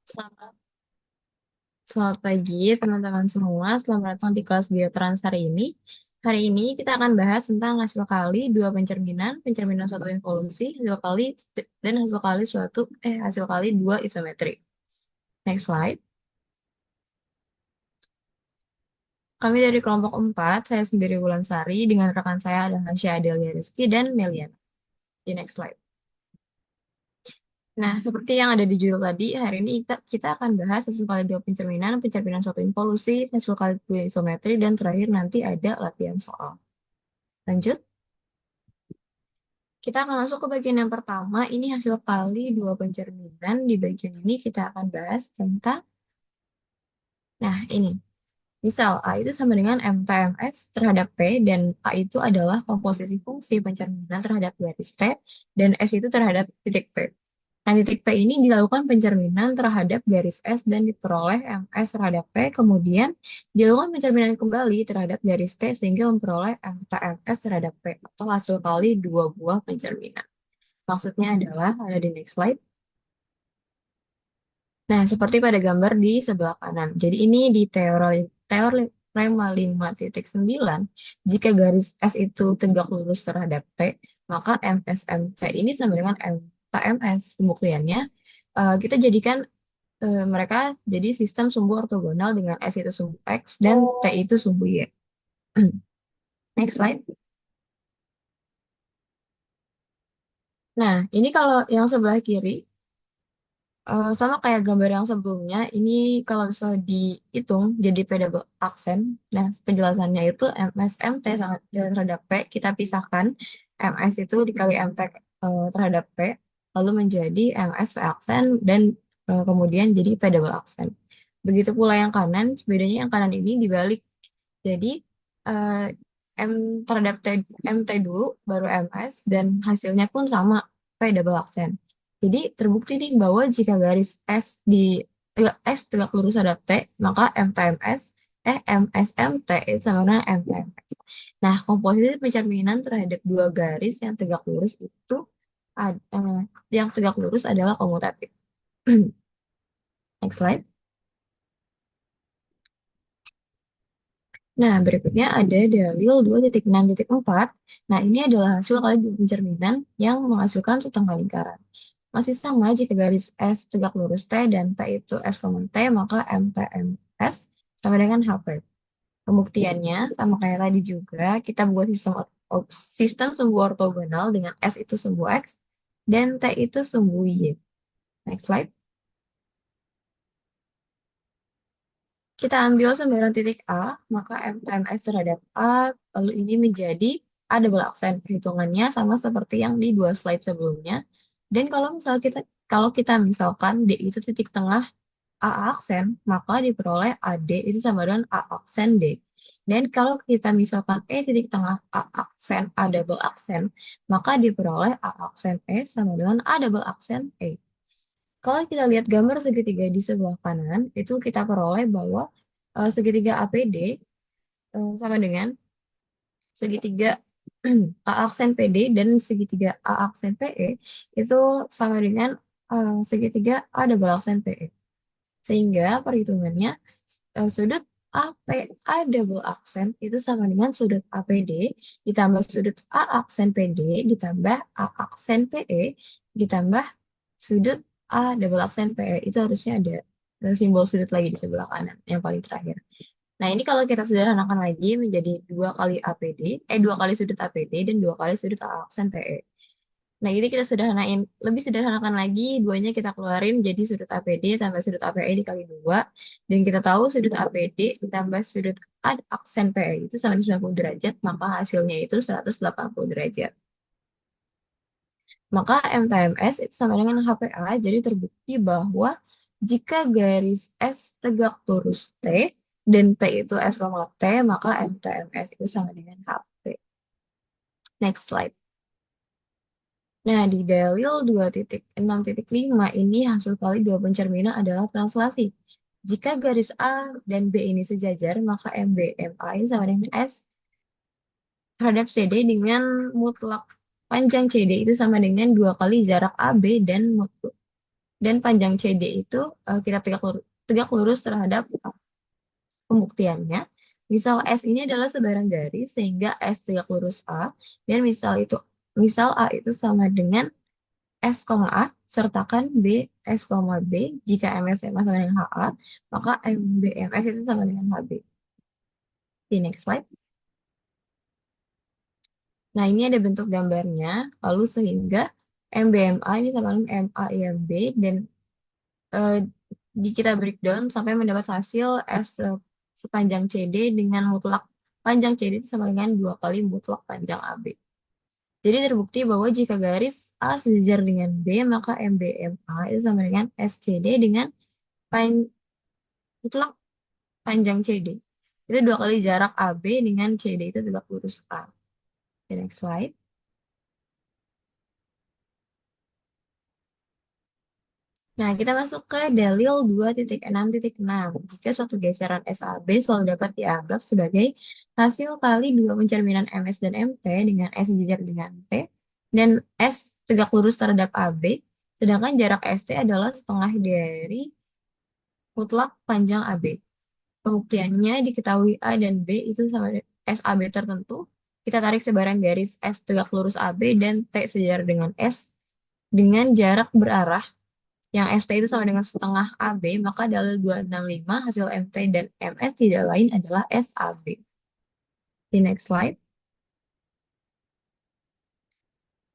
Selamat, selamat pagi teman-teman semua. Selamat datang di kelas Biotrans hari ini. Hari ini kita akan bahas tentang hasil kali dua pencerminan, pencerminan suatu involusi, hasil kali dan hasil kali dua isometri. Next slide. Kami dari kelompok 4, saya sendiri Wulansari, dengan rekan saya ada Hasya Adelia Rizky dan Meliana. Di next slide. Nah, seperti yang ada di judul tadi, hari ini kita akan bahas hasil kali dua pencerminan, pencerminan suatu involusi, hasil kali dua isometri, dan terakhir nanti ada latihan soal. Lanjut, kita akan masuk ke bagian yang pertama. Ini hasil kali dua pencerminan. Di bagian ini kita akan bahas tentang, nah ini, misal A itu sama dengan MTMS terhadap P, dan A itu adalah komposisi fungsi pencerminan terhadap garis T, dan S itu terhadap titik P. Nah, titik P ini dilakukan pencerminan terhadap garis S dan diperoleh MS terhadap P, kemudian dilakukan pencerminan kembali terhadap garis T sehingga memperoleh MTMS terhadap P, atau hasil kali dua buah pencerminan. Maksudnya adalah, ada di next slide. Nah, seperti pada gambar di sebelah kanan. Jadi ini di teorema 5.9, jika garis S itu tegak lurus terhadap T, maka MSMT ini sama dengan MTMS. Pembuktiannya, kita jadikan mereka jadi sistem sumbu ortogonal dengan S itu sumbu X dan T itu sumbu Y. Next slide. Nah, ini kalau yang sebelah kiri, sama kayak gambar yang sebelumnya, ini kalau misalnya dihitung jadi pedable aksen, nah penjelasannya itu MSMT sangat terhadap P, kita pisahkan MS itu dikali MT terhadap P, lalu menjadi MS P aksen, dan kemudian jadi pedable aksen. Begitu pula yang kanan, bedanya yang kanan ini dibalik. Jadi eh, M terhadap MT dulu, baru MS, dan hasilnya pun sama, P double aksen. Jadi terbukti nih bahwa jika garis S tegak lurus terhadap T, maka MTMS, MSMT itu sama dengan MTMS. Nah, komposisi pencerminan terhadap dua garis yang tegak lurus itu yang tegak lurus adalah komutatif. Next slide. Nah, berikutnya ada dalil 2.6.4. Nah, ini adalah hasil kali dua pencerminan yang menghasilkan setengah lingkaran. Masih sama jika garis S tegak lurus T dan P itu S, T, maka MTMS sama dengan HP. Pembuktiannya sama kayak tadi juga, kita buat sistem sumbu ortogonal dengan S itu sumbu X dan T itu sumbu Y. Next slide. Kita ambil sembarang titik A, maka MTMS terhadap A, lalu ini menjadi A double aksen. Perhitungannya sama seperti yang di dua slide sebelumnya. Dan kalau kita misalkan D itu titik tengah A aksen, maka diperoleh AD itu sama dengan A aksen D. Dan kalau kita misalkan E titik tengah A aksen A double aksen, maka diperoleh A aksen E sama dengan A double aksen E. Kalau kita lihat gambar segitiga di sebelah kanan, itu kita peroleh bahwa segitiga APD sama dengan segitiga A aksen PD dan segitiga A aksen PE itu sama dengan segitiga A double aksen PE. Sehingga perhitungannya sudut A double aksen itu sama dengan sudut APD ditambah sudut A aksen PD ditambah A aksen PE ditambah sudut A double aksen PE. Itu harusnya ada simbol sudut lagi di sebelah kanan yang paling terakhir. Nah, ini kalau kita sederhanakan lagi menjadi dua kali sudut APD dan dua kali sudut A aksen PE. Nah, ini kita lebih sederhanakan lagi, duanya kita keluarin jadi sudut APD tambah sudut APE dikali dua. Dan kita tahu sudut APD ditambah sudut A aksen PE itu sama dengan 90 derajat, maka hasilnya itu 180 derajat. Maka MTMS itu sama dengan HPA, jadi terbukti bahwa jika garis S tegak lurus T dan P itu S, T, maka MTMS itu sama dengan HP. Next slide. Nah, di dalil 2.6.5 ini hasil kali dua pencerminan adalah translasi. Jika garis A dan B ini sejajar, maka MB, MA ini sama dengan S terhadap CD dengan mutlak panjang CD itu sama dengan dua kali jarak AB dan dan panjang CD itu kita tegak lurus terhadap pembuktiannya. Misal S ini adalah sebarang garis sehingga S tegak lurus A, dan misal A itu sama dengan S, A, sertakan B, S, B. Jika MS sama dengan HA, maka MBMS itu sama dengan HB. Di next slide. Nah, ini ada bentuk gambarnya. Lalu sehingga MBMA ini sama dengan MAIMB, dan eh, di kita breakdown sampai mendapat hasil S sepanjang CD dengan mutlak panjang CD itu sama dengan 2 kali mutlak panjang AB. Jadi terbukti bahwa jika garis A sejajar dengan B, maka MBMA itu sama dengan SCD dengan mutlak panjang CD. Itu 2 kali jarak AB dengan CD itu tegak lurus A. The next slide. Nah, kita masuk ke dalil 2.6.6. Jika suatu geseran SAB selalu dapat dianggap sebagai hasil kali dua pencerminan MS dan MT dengan S sejajar dengan T dan S tegak lurus terhadap AB, sedangkan jarak ST adalah setengah dari mutlak panjang AB. Pembuktiannya diketahui A dan B itu sama SAB tertentu. Kita tarik sebarang garis S tegak lurus AB dan T sejajar dengan S dengan jarak berarah yang ST itu sama dengan setengah AB, maka dalil 265 hasil MT dan MS tidak lain adalah SAB. Di next slide.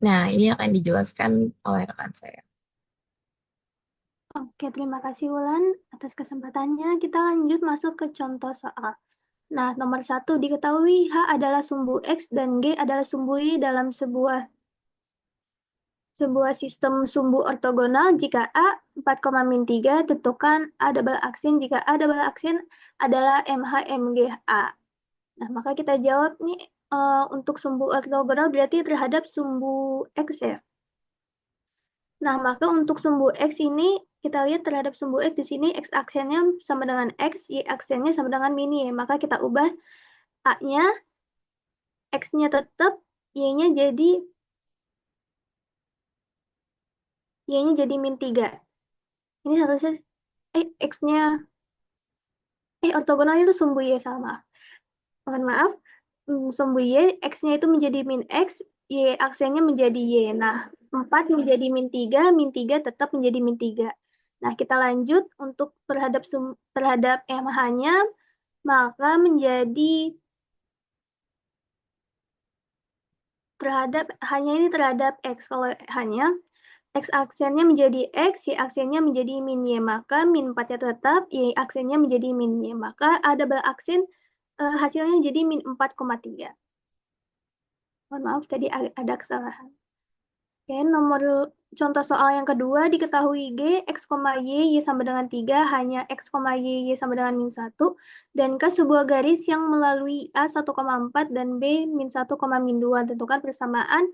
Nah, ini akan dijelaskan oleh rekan saya. Oke, terima kasih Wulan atas kesempatannya. Kita lanjut masuk ke contoh soal. Nah, nomor 1 diketahui H adalah sumbu X dan G adalah sumbu Y dalam sebuah sistem sumbu ortogonal jika A 4,-3 tentukan A double aksin jika A double aksin adalah MH/MGA. Nah, maka kita jawab nih untuk sumbu ortogonal berarti terhadap sumbu X ya. Nah, maka untuk sumbu X ini kita lihat terhadap sumbu X di sini X aksennya sama dengan X, Y aksennya sama dengan min Y. Maka kita ubah A-nya, X-nya tetap, Y-nya jadi min 3. Ini harusnya X-nya ortogonal itu sumbu Y sama. Mohon maaf. Sumbu Y, X-nya itu menjadi min X, Y aksennya menjadi Y. Nah, 4 menjadi min 3 tetap menjadi min 3. Nah, kita lanjut untuk terhadap MH-nya, maka menjadi hanya ini terhadap X. Kalau hanya X aksennya menjadi X, Y aksennya menjadi min Y. Maka min 4-nya tetap, Y aksennya menjadi min Y. Maka ada aksen hasilnya jadi min 4,3. Mohon maaf tadi ada kesalahan. Oke, nomor contoh soal yang kedua diketahui G, X, Y, Y sama dengan 3, hanya X, Y, Y sama dengan min 1, dan ke sebuah garis yang melalui A 1,4 dan B min 1, min 2. Tentukan persamaan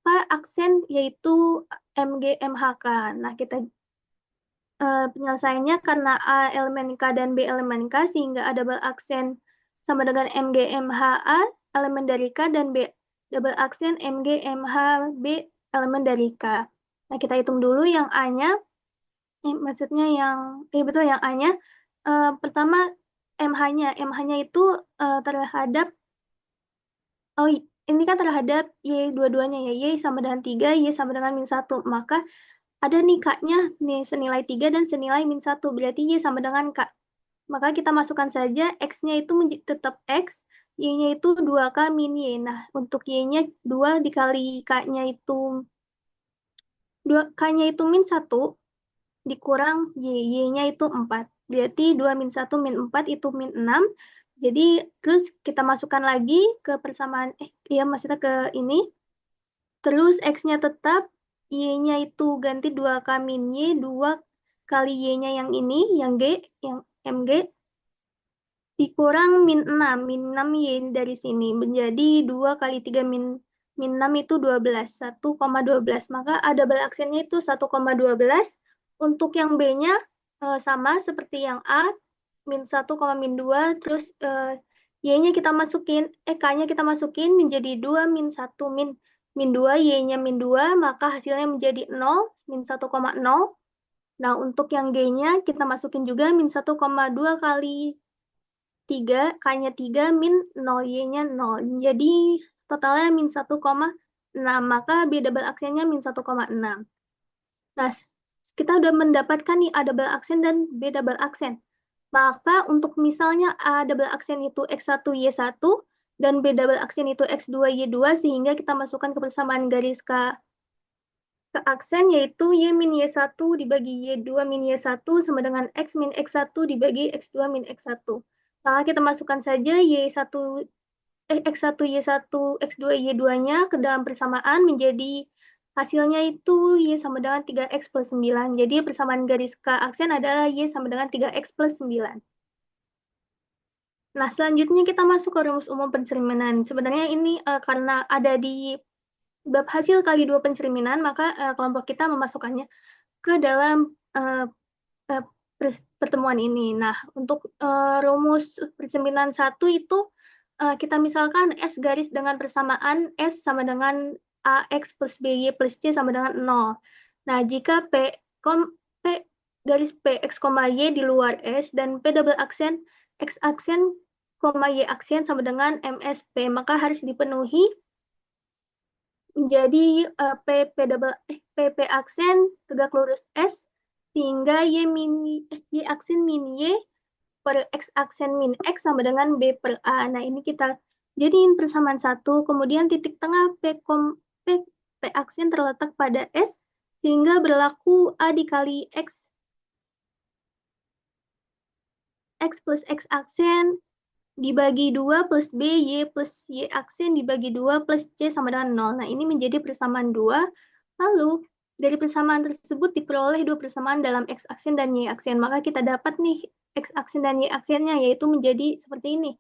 K aksen yaitu MG, MHK. Nah, kita penyelesaiannya karena A elemen K dan B elemen K, sehingga A double aksen sama dengan MG, MHA elemen dari K dan B double aksen MG, MHB elemen dari K. Nah, kita hitung dulu yang A-nya, maksudnya betul yang A-nya. Pertama, MH-nya itu terhadap, ini kan terhadap Y dua-duanya ya, Y sama dengan 3, Y sama dengan min 1. Maka ada nih K-nya nih senilai 3 dan senilai min 1, berarti Y sama dengan K. Maka kita masukkan saja X-nya itu tetap X, Y-nya itu 2K min Y. Nah, untuk Y-nya 2 dikali K-nya itu K-nya itu min 1 dikurang Y-nya itu 4. Berarti 2 min 1 min 4 itu min 6. Jadi terus kita masukkan lagi ke persamaan, maksudnya ke ini. Terus X-nya tetap, Y-nya itu ganti 2K min Y, 2 kali Y-nya yang ini, yang G, yang MG, dikurang min 6. Min 6 Y dari sini. Menjadi 2 kali 3 min 6 itu 12. 1,12. Maka ada double aksennya itu 1,12. Untuk yang B-nya sama seperti yang A, min 1, min 2. Terus Y-nya kita masukin, K-nya kita masukin menjadi 2 min 1 min 2, Y-nya min 2, maka hasilnya menjadi 0, min 1,0. Nah, untuk yang G-nya kita masukin juga min 1,2 kali 3, K-nya 3, min 0, Y-nya 0. Jadi totalnya min 1,6, maka B double aksennya min 1,6. Nah, kita udah mendapatkan nih A double aksen dan B double aksen. Maka untuk misalnya A double aksen itu X1, Y1, dan B double aksen itu X2, Y2, sehingga kita masukkan ke persamaan garis ke aksen, yaitu Y min Y1 dibagi Y2 min Y1 sama dengan X min X1 dibagi X2 min X1. Maka kita masukkan saja X1, Y1, X2, Y2-nya ke dalam persamaan menjadi hasilnya itu Y sama dengan 3X plus 9. Jadi persamaan garis K aksen adalah Y sama dengan 3X plus 9. Nah, selanjutnya kita masuk ke rumus umum pencerminan. Sebenarnya ini karena ada di bab hasil kali dua pencerminan, maka kelompok kita memasukkannya ke dalam uh, uh, pertemuan ini. Nah, untuk rumus pencerminan satu itu kita misalkan S garis dengan persamaan S sama dengan AX plus BY plus C sama dengan 0. Nah, jika P garis PX, Y di luar S dan P double aksen X aksen, Y aksen sama dengan MSP, maka harus dipenuhi menjadi PP aksen tegak lurus S sehingga Y aksen min Y per X aksen min X sama dengan B per A. Nah, ini kita jadiin persamaan satu, kemudian titik tengah P aksen terletak pada S sehingga berlaku A dikali X plus X aksen dibagi 2 plus B, Y plus Y aksen dibagi 2 plus C sama dengan 0. Nah, ini menjadi persamaan 2. Lalu, dari persamaan tersebut diperoleh dua persamaan dalam X aksen dan Y aksen. Maka kita dapat nih X aksen dan Y aksennya, yaitu menjadi seperti ini.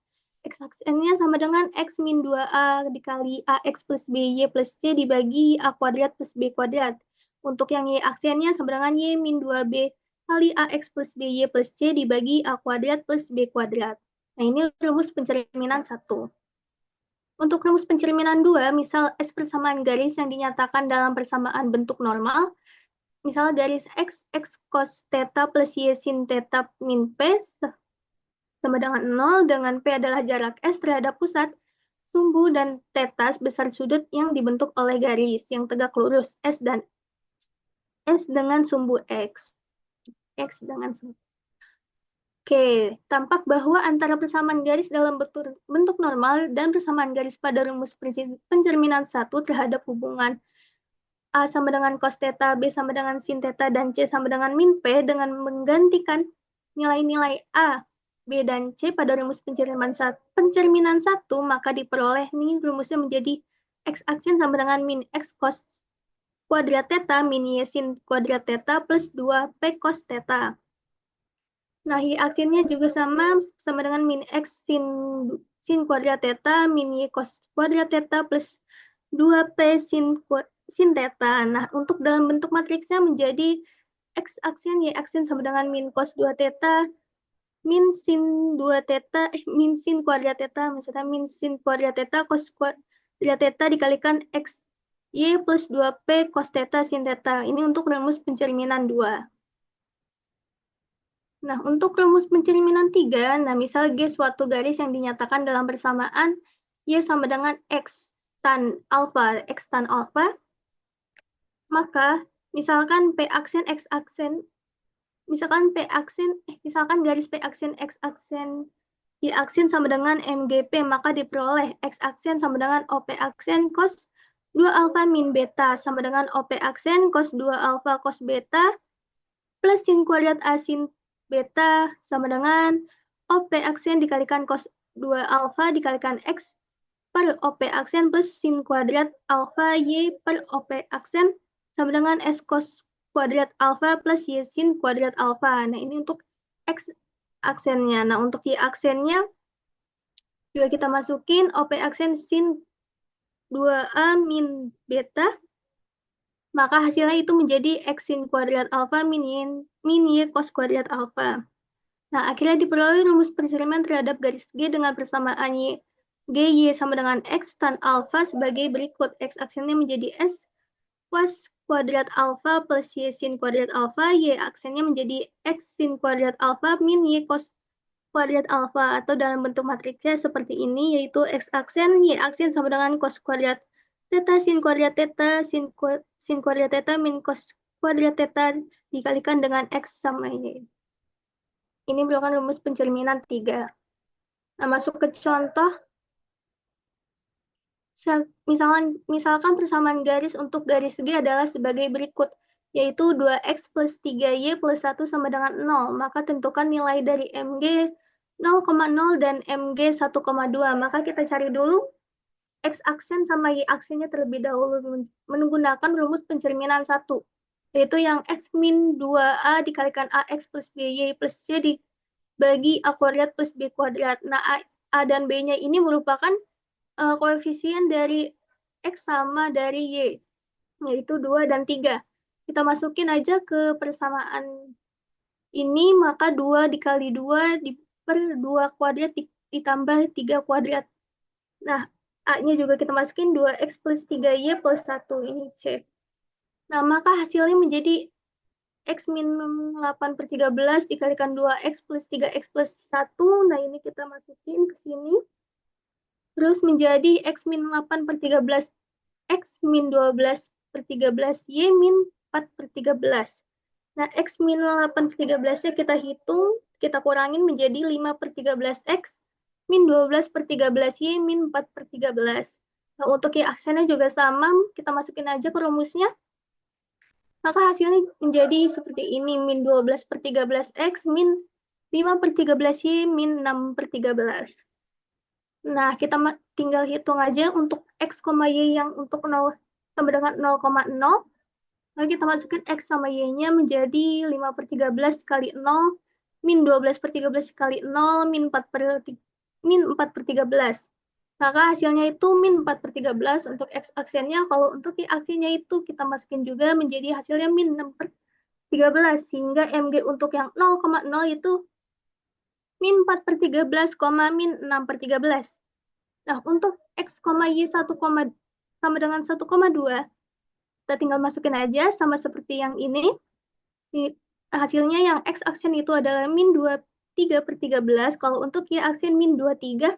X aksennya sama dengan X min 2A dikali AX plus BY plus C dibagi A kuadrat plus B kuadrat. Untuk yang Y aksennya sama dengan Y min 2B kali AX plus BY plus C dibagi A kuadrat plus B kuadrat. Nah, ini rumus pencerminan satu. Untuk rumus pencerminan 2, misal S persamaan garis yang dinyatakan dalam persamaan bentuk normal, misal garis X cos theta plus Y sin theta min P sama dengan 0, dengan P adalah jarak S terhadap pusat, sumbu, dan theta besar sudut yang dibentuk oleh garis yang tegak lurus S dan S dengan sumbu X. X dengan sumbu. Oke, tampak bahwa antara persamaan garis dalam bentuk normal dan persamaan garis pada rumus pencerminan satu terhadap hubungan A sama dengan cos theta, B sama dengan sin theta, dan C sama dengan min P dengan menggantikan nilai-nilai A, B, dan C pada rumus pencerminan satu, maka diperoleh nih rumusnya menjadi X aksen sama dengan min X cos kuadrat theta min Y sin kuadrat theta plus 2P cos theta. Nah, Y aksennya juga sama dengan min X sin kuadrat theta min Y cos kuadrat theta plus 2P sin theta. Nah, untuk dalam bentuk matriksnya menjadi X aksen Y aksen sama dengan min cos 2 theta min sin 2 theta min sin kuadrat theta, misalnya min sin kuadrat theta cos kuadrat theta dikalikan X Y plus 2P cos theta sin theta. Ini untuk rumus pencerminan 2. Nah, untuk rumus pencerminan 3, nah misal G suatu garis yang dinyatakan dalam persamaan Y sama dengan X tan alpha, maka misalkan P aksen X aksen, misalkan garis P aksen X aksen Y aksen sama dengan MGP, maka diperoleh X aksen sama dengan OP aksen cos 2 alpha min beta sama dengan OP aksen cos 2 alpha cos beta plus sin kuadrat A sin beta sama dengan OP aksen dikalikan cos 2 alpha dikalikan X per OP aksen plus sin kuadrat alpha Y per OP aksen sama dengan S cos kuadrat alpha plus Y sin kuadrat alpha. Nah, ini untuk X aksennya. Nah, untuk Y aksennya juga kita masukin OP aksen sin 2A min beta, maka hasilnya itu menjadi X sin kuadrat alpha min Y cos kuadrat alpha. Nah, akhirnya diperoleh rumus pencerminan terhadap garis G dengan persamaan Y sama dengan X tan alpha sebagai berikut. X aksennya menjadi S cos kuadrat alfa plus Y sin kuadrat alfa, Y aksennya menjadi X sin kuadrat alfa min Y cos kuadrat alfa, atau dalam bentuk matriksnya seperti ini, yaitu X aksen, Y aksen sama dengan cos kuadrat theta sin kuadrat theta sin kuadrat theta min cos kuadrat theta dikalikan dengan X sama Y. Ini merupakan rumus pencerminan 3. Nah, masuk ke contoh. Misalkan persamaan garis untuk garis segi adalah sebagai berikut, yaitu 2x plus 3y plus 1 sama dengan 0. Maka tentukan nilai dari mg 0,0 dan mg 1,2. Maka kita cari dulu x aksen sama y aksennya terlebih dahulu menggunakan rumus pencerminan 1, yaitu yang x min 2a dikalikan ax plus by plus c dibagi a kuadrat plus b kuadrat. Nah, a dan b-nya ini merupakan koefisien dari X sama dari Y, yaitu 2 dan 3. Kita masukin aja ke persamaan ini, maka 2 dikali 2 per 2 kuadrat ditambah 3 kuadrat. Nah, A-nya juga kita masukin 2X plus 3Y plus 1, ini C. Nah, maka hasilnya menjadi X min 8 per 13 dikalikan 2X plus 3X plus 1. Nah, ini kita masukin ke sini. Terus menjadi X min 8 per 13, X min 12 per 13, Y min 4 per 13. Nah, X min 8 per 13-nya kita hitung, kita kurangin menjadi 5 per 13 X min 12 per 13, Y min 4 per 13. Nah, untuk Y aksennya juga sama, kita masukin aja ke rumusnya. Maka hasilnya menjadi seperti ini, min 12 per 13 X min 5 per 13 Y min 6 per 13. Nah, kita tinggal hitung aja untuk X, Y yang untuk 0 sama dengan 0,0. Lalu kita masukkan X sama Y-nya menjadi 5 per 13 kali 0, min 12 per 13 kali 0, min 4 per 13. Maka hasilnya itu min 4 per 13 untuk X aksennya. Kalau untuk Y aksennya itu kita masukin juga menjadi hasilnya min 6 per 13. Sehingga MG untuk yang 0,0 itu min 4 per 13, min 6 per 13. Nah, untuk X, Y 1, sama dengan 1,2, kita tinggal masukin aja sama seperti yang ini. Hasilnya yang X aksen itu adalah min 23 per 13, kalau untuk Y aksen min 23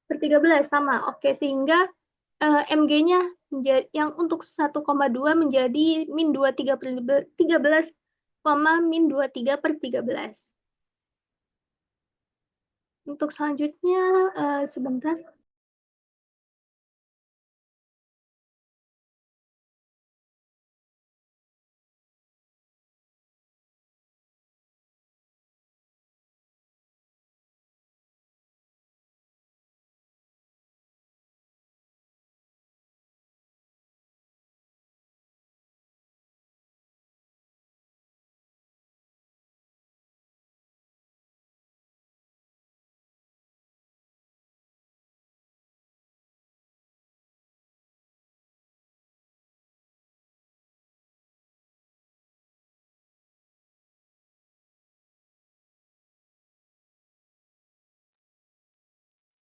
per 13, sama. Oke, sehingga MG-nya yang untuk 1,2 menjadi min 23 per 13, min 23 per 13. Untuk selanjutnya, sebentar.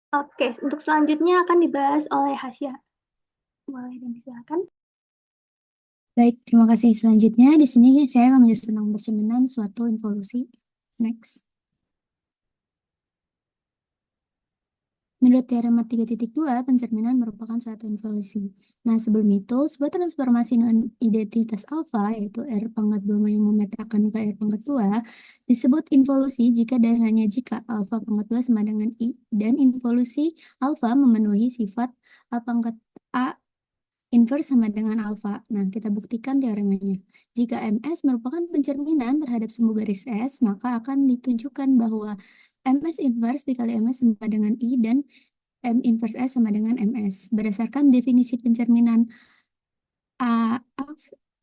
Oke, untuk selanjutnya akan dibahas oleh Hasya. Boleh dan silakan. Baik, terima kasih. Selanjutnya di sini saya akan menjelaskan tentang pencerminan suatu involusi. Next. Menurut teorema 3.2, pencerminan merupakan suatu involusi. Nah, sebelum itu, sebuah transformasi non-identitas alfa, yaitu R pangkat 2 yang memetakan ke R pangkat 2, disebut involusi jika dan hanya jika alfa pangkat 2 sama dengan I, dan involusi alfa memenuhi sifat A pangkat A inverse sama dengan alfa. Nah, kita buktikan teoremanya. Jika MS merupakan pencerminan terhadap sumbu garis S, maka akan ditunjukkan bahwa MS inverse dikali MS sama dengan I dan M inverse S sama dengan MS. Berdasarkan definisi pencerminan A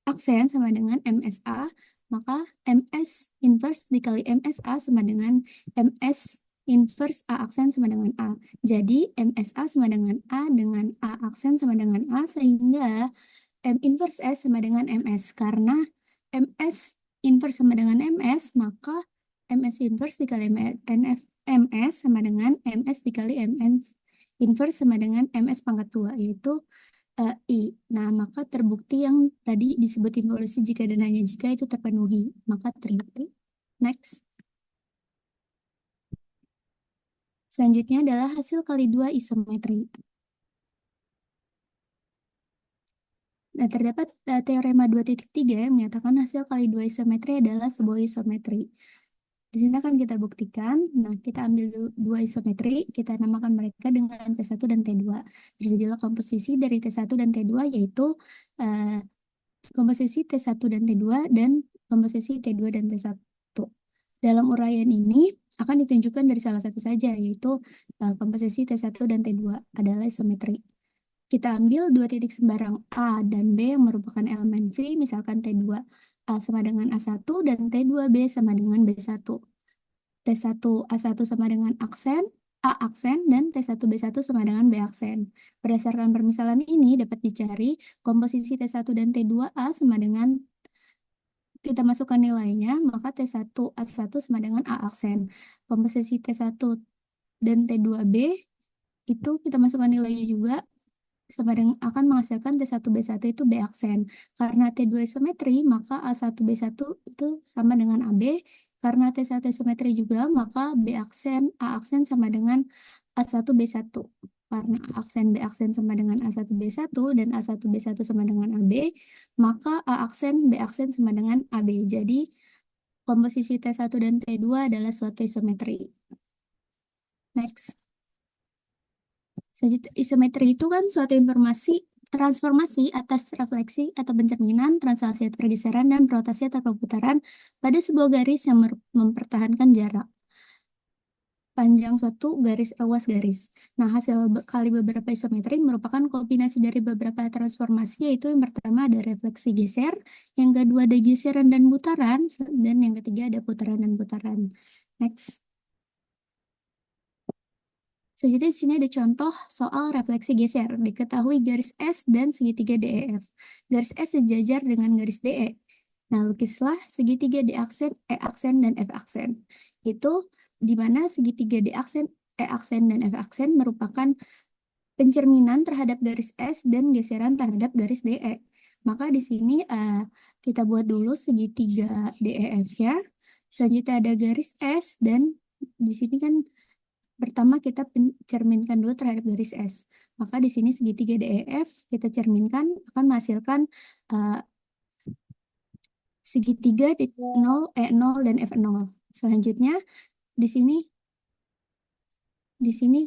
aksen sama dengan MSA, maka MS inverse dikali MSA sama dengan MS inverse A aksen sama dengan A. Jadi MSA sama dengan A aksen sama dengan A, sehingga M inverse S sama dengan MS. Karena MS inverse sama dengan MS, maka MS inverse dikali MS sama dengan MS dikali MS inverse sama dengan MS pangkat 2, yaitu I. Nah, maka terbukti yang tadi disebut involusi jika dan hanya jika itu terpenuhi. Maka terbukti. Next. Selanjutnya adalah hasil kali dua isometri. Nah, terdapat teorema 2.3 yang menyatakan hasil kali dua isometri adalah sebuah isometri. Di sini akan kita buktikan. Nah, kita ambil dua isometri, kita namakan mereka dengan T1 dan T2. Terjadilah komposisi dari T1 dan T2, yaitu eh, komposisi T1 dan T2 dan komposisi T2 dan T1. Dalam uraian ini akan ditunjukkan dari salah satu saja, yaitu komposisi T1 dan T2 adalah isometri. Kita ambil dua titik sembarang A dan B yang merupakan elemen V, misalkan T2 A sama dengan A1 dan T2B sama dengan B1. T1 A1 sama dengan aksen, A aksen, dan T1 B1 sama dengan B aksen. Berdasarkan permisalan ini dapat dicari komposisi T1 dan T2 A sama dengan, kita masukkan nilainya, maka T1 A1 sama dengan A aksen. Komposisi T1 dan T2B itu kita masukkan nilainya juga, sama dengan akan menghasilkan T1B1 itu B aksen. Karena T2 isometri, maka A1B1 itu sama dengan AB. Karena T1 isometri juga, maka B aksen, A aksen sama dengan A1B1. Karena A aksen B aksen sama dengan A1B1 dan A1B1 sama dengan AB, maka A aksen B aksen sama dengan AB. Jadi, komposisi T1 dan T2 adalah suatu isometri. Next. Isometri itu kan suatu transformasi atas refleksi atau pencerminan, translasi atau pergeseran, dan rotasi atau perputaran pada sebuah garis yang mempertahankan jarak panjang suatu garis luas garis. Nah, hasil kali beberapa isometri merupakan kombinasi dari beberapa transformasi, yaitu yang pertama ada refleksi geser, yang kedua ada geseran dan putaran, dan yang ketiga ada putaran dan putaran. Next. Selanjutnya di sini ada contoh soal refleksi geser. Diketahui garis S dan segitiga DEF. Garis S sejajar dengan garis DE. Nah, lukislah segitiga D aksen, E aksen, dan F aksen. Itu di mana segitiga D aksen, E aksen, dan F aksen merupakan pencerminan terhadap garis S dan geseran terhadap garis DE. Maka di sini kita buat dulu segitiga DEF ya. Selanjutnya ada garis S dan di sini kan pertama kita cerminkan dulu terhadap garis S. Maka di sini segitiga DEF kita cerminkan akan menghasilkan segitiga D0, E0, dan F0. Selanjutnya di sini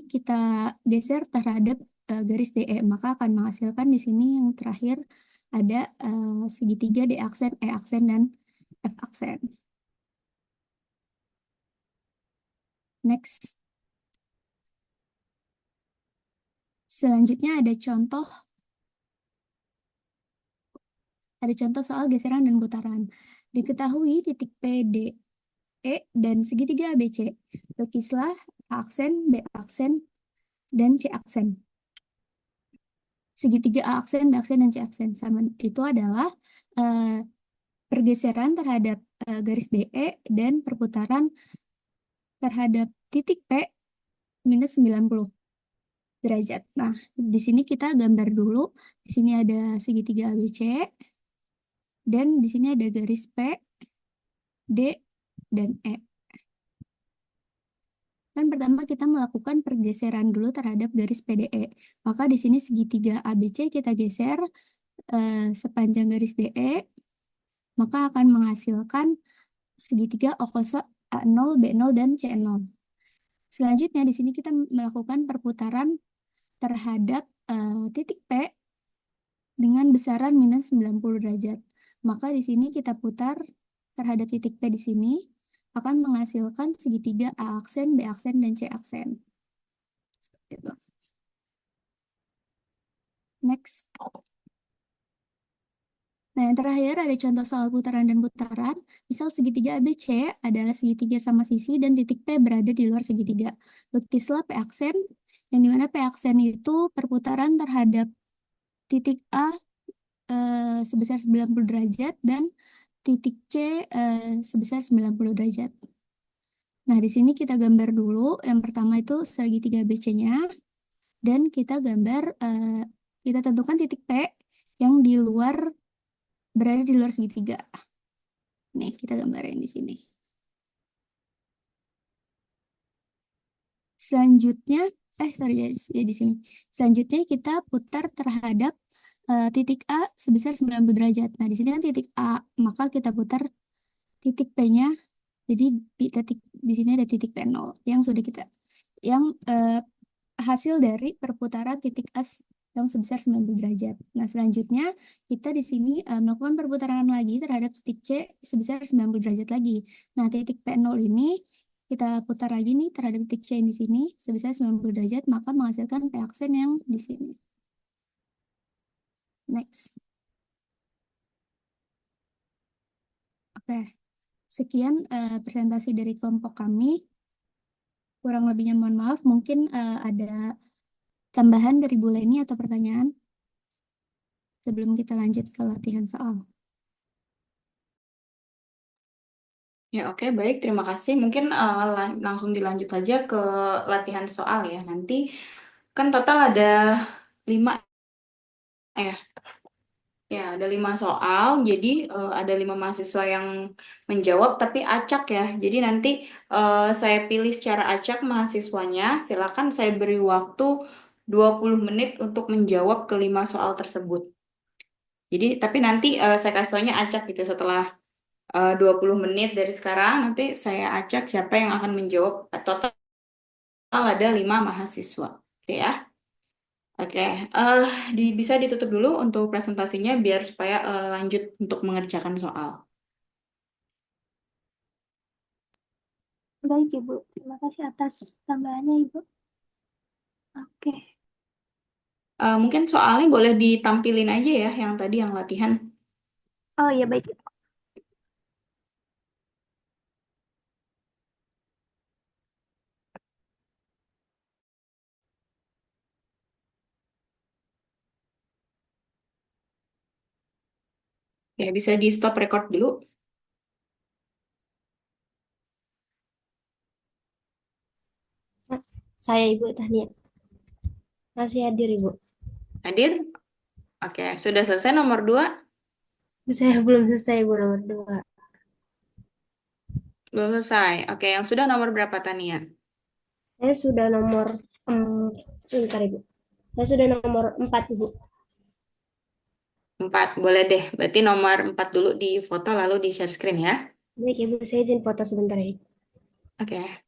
kita geser terhadap garis DE, maka akan menghasilkan di sini yang terakhir ada segitiga D aksen, E aksen, dan F aksen. Next. Selanjutnya ada contoh soal geseran dan putaran. Diketahui titik P, D, E, dan segitiga ABC. Lukislah A aksen, B aksen, dan C aksen. Segitiga A aksen, B aksen, dan C aksen. Sama itu adalah pergeseran terhadap garis DE dan perputaran terhadap titik P minus 90 derajat. Nah, di sini kita gambar dulu. Di sini ada segitiga ABC. Dan di sini ada garis P, D, dan E. Kan pertama kita melakukan pergeseran dulu terhadap garis PDE. Maka di sini segitiga ABC kita geser sepanjang garis DE. Maka akan menghasilkan segitiga O kosong A0, B0, dan C0. Selanjutnya di sini kita melakukan perputaran terhadap titik P dengan besaran minus 90 derajat. Maka di sini kita putar terhadap titik P di sini akan menghasilkan segitiga A aksen, B aksen, dan C aksen. Seperti itu. Next. Nah, yang terakhir ada contoh soal putaran dan putaran. Misal segitiga ABC adalah segitiga sama sisi dan titik P berada di luar segitiga. Lukislah P aksen, yang dimana P aksen itu perputaran terhadap titik A sebesar 90 derajat dan titik C sebesar 90 derajat. Nah, di sini kita gambar dulu. Yang pertama itu segitiga ABC-nya. Dan kita gambar, kita tentukan titik P yang berada di luar segitiga. Nih, kita gambarin di sini. Selanjutnya, sorry guys, ya di sini. Selanjutnya kita putar terhadap titik A sebesar 90 derajat. Nah, di sini kan titik A, maka kita putar titik P-nya. Jadi di sini ada titik P0 yang sudah kita yang hasil dari perputaran titik A yang sebesar 90 derajat. Nah, selanjutnya kita di sini melakukan perputaran lagi terhadap titik C sebesar 90 derajat lagi. Nah, titik P0 ini kita putar lagi nih terhadap titik C yang di sini sebesar 90 derajat, maka menghasilkan P aksen yang di sini. Next. Oke, sekian presentasi dari kelompok kami. Kurang lebihnya mohon maaf, mungkin ada tambahan dari Bu Leni atau pertanyaan sebelum kita lanjut ke latihan soal. Ya, oke, baik. Terima kasih. Mungkin langsung dilanjut saja ke latihan soal ya. Nanti kan total ada 5 ya. Ya, ada 5 soal. Jadi ada 5 mahasiswa yang menjawab, tapi acak ya. Jadi nanti saya pilih secara acak mahasiswanya. Silakan saya beri waktu 20 menit untuk menjawab ke 5 soal tersebut. Jadi, tapi nanti saya kasih taunya acak gitu setelah 20 menit dari sekarang nanti saya acak siapa yang akan menjawab. Total ada 5 mahasiswa. Oke ya. Oke, bisa ditutup dulu untuk presentasinya biar supaya lanjut untuk mengerjakan soal. Baik, Ibu. Terima kasih atas tambahannya, Ibu. Oke. Mungkin soalnya boleh ditampilin aja ya yang tadi yang latihan. Oh iya, baik. Ya, bisa di stop record dulu. Saya Ibu Tania. Masih hadir Ibu. Hadir? Oke, sudah selesai nomor 2? Saya belum selesai Ibu nomor 2. Belum selesai. Oke, yang sudah nomor berapa Tania? Saya sudah nomor bentar Ibu. Saya sudah nomor 4 Ibu. 4, boleh deh. Berarti nomor 4 dulu di foto lalu di share screen ya. Baik Ibu, saya izin foto sebentar ya. Oke.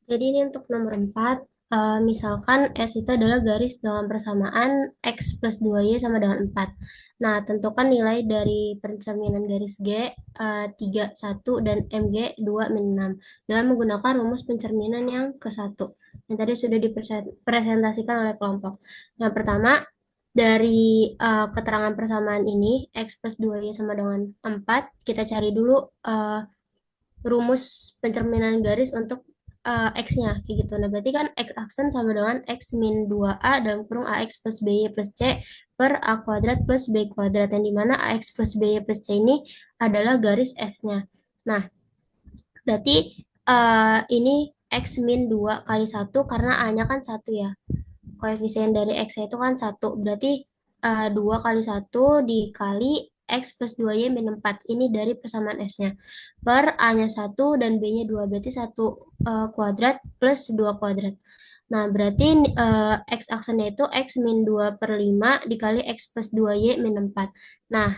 Jadi ini untuk nomor 4, misalkan S itu adalah garis dalam persamaan X plus 2Y sama dengan 4. Nah, tentukan nilai dari pencerminan garis G 3, 1 dan MG 2, min 6 dengan menggunakan rumus pencerminan yang ke-1 yang tadi sudah dipresentasikan oleh kelompok. Yang pertama, dari keterangan persamaan ini X plus 2Y sama dengan 4, kita cari dulu rumus pencerminan garis untuk X-nya kayak gitu. Nah, berarti kan X aksen sama dengan X min 2A dalam kurung AX plus BY plus C per A kuadrat plus B kuadrat, yang dimana AX plus BY plus C ini adalah garis S-nya. Nah, berarti ini X min 2 kali satu karena A-nya kan satu ya. Koefisien dari X itu kan satu. Berarti 2 kali satu dikali X plus 2Y min 4. Ini dari persamaan S-nya. Per A-nya satu dan B-nya 2. Berarti satu kuadrat plus 2 kuadrat. Nah, berarti X aksennya itu X min 2 per 5 dikali X plus 2Y min 4. Nah,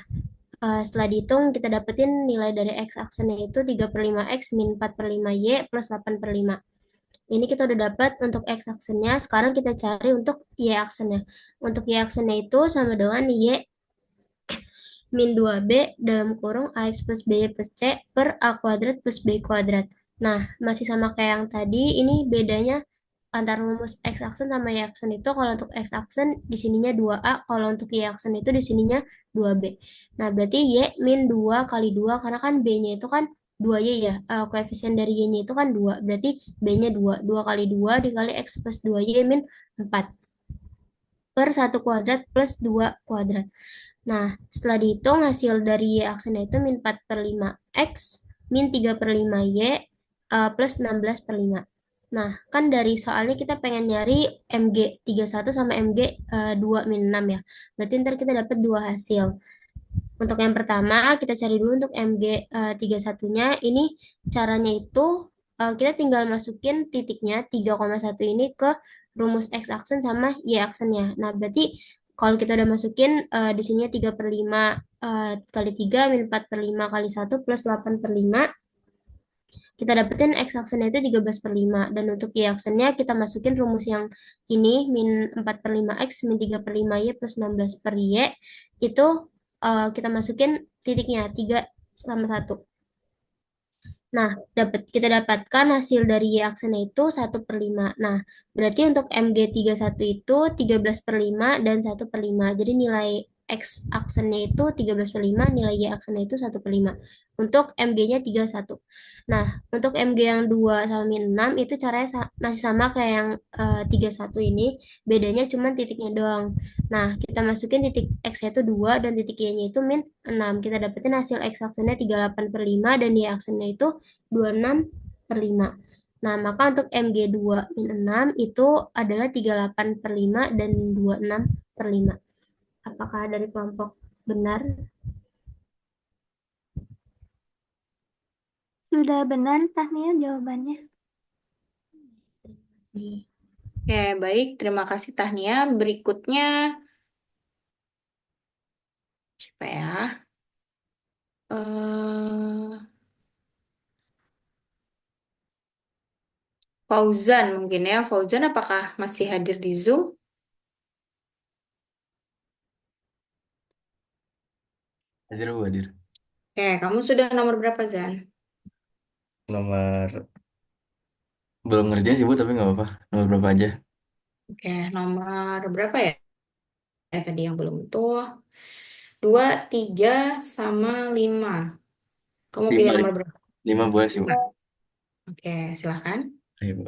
setelah dihitung, kita dapetin nilai dari X aksennya itu 3 per 5X min 4 per 5Y plus 8 per 5. Ini kita udah dapat untuk X aksennya. Sekarang kita cari untuk Y aksennya. Untuk Y aksennya itu sama dengan Y min 2B dalam kurung AX plus BY plus C per A kuadrat plus B kuadrat. Nah, masih sama kayak yang tadi, ini bedanya antara rumus X aksen sama Y aksen itu, kalau untuk X aksen di sininya 2A, kalau untuk Y aksen itu di sininya 2B. Nah, berarti Y min 2 kali 2, karena kan B-nya itu kan 2Y ya, koefisien dari Y-nya itu kan 2, berarti B-nya 2, 2 kali 2 dikali X plus 2Y min 4 per 1 kuadrat plus 2 kuadrat. Nah, setelah dihitung hasil dari Y aksennya itu min 4 per 5 X min 3 per 5 Y plus 16 per 5. Nah, kan dari soalnya kita pengen nyari MG 31 sama MG 2 min 6 ya. Berarti ntar kita dapat dua hasil. Untuk yang pertama, kita cari dulu untuk MG 31-nya. Ini caranya itu kita tinggal masukin titiknya 3,1 ini ke rumus X aksen sama Y aksennya. Nah, berarti kalau kita udah masukin di sini 3 per 5 kali 3 min 4 per 5 kali 1 plus 8 per 5. Kita dapetin X aksennya itu 13 per 5. Dan untuk Y aksennya kita masukin rumus yang ini min 4 per 5X min 3 per 5Y plus 16 per Y. Itu kita masukin titiknya 3 sama 1. Nah, kita dapatkan hasil dari Y aksennya itu 1/5. Nah, berarti untuk MG31 itu 13 per 5 dan 1 per 5. Jadi nilai X aksennya itu 13 per 5, nilai Y aksennya itu 1 per 5. Untuk MG-nya 31. Nah, untuk MG yang 2 sama min 6 itu caranya masih sama kayak yang 31 ini. Bedanya cuma titiknya doang. Nah, kita masukin titik X-nya itu 2 dan titik Y-nya itu min 6. Kita dapetin hasil X aksennya 38 per 5 dan Y aksennya itu 26 per 5. Nah, maka untuk MG2 min 6 itu adalah 38 per 5 dan 26 per 5. Apakah dari kelompok benar? Sudah benar, Tania, jawabannya. Oke, baik. Terima kasih Tahnia. Berikutnya, siapa ya? Eh, Fauzan mungkin ya. Fauzan, apakah masih hadir di Zoom? Hadir Bu, hadir. Oke, kamu sudah nomor berapa, Zan? Nomor belum ngerjain sih Bu, tapi nggak apa-apa. Nomor berapa aja? Oke, nomor berapa ya? Tadi yang belum tuh. 2, 3, sama 5. Kamu pilih Lima, nomor berapa? 5 boleh sih Bu. Oke, silahkan. Ayo Bu.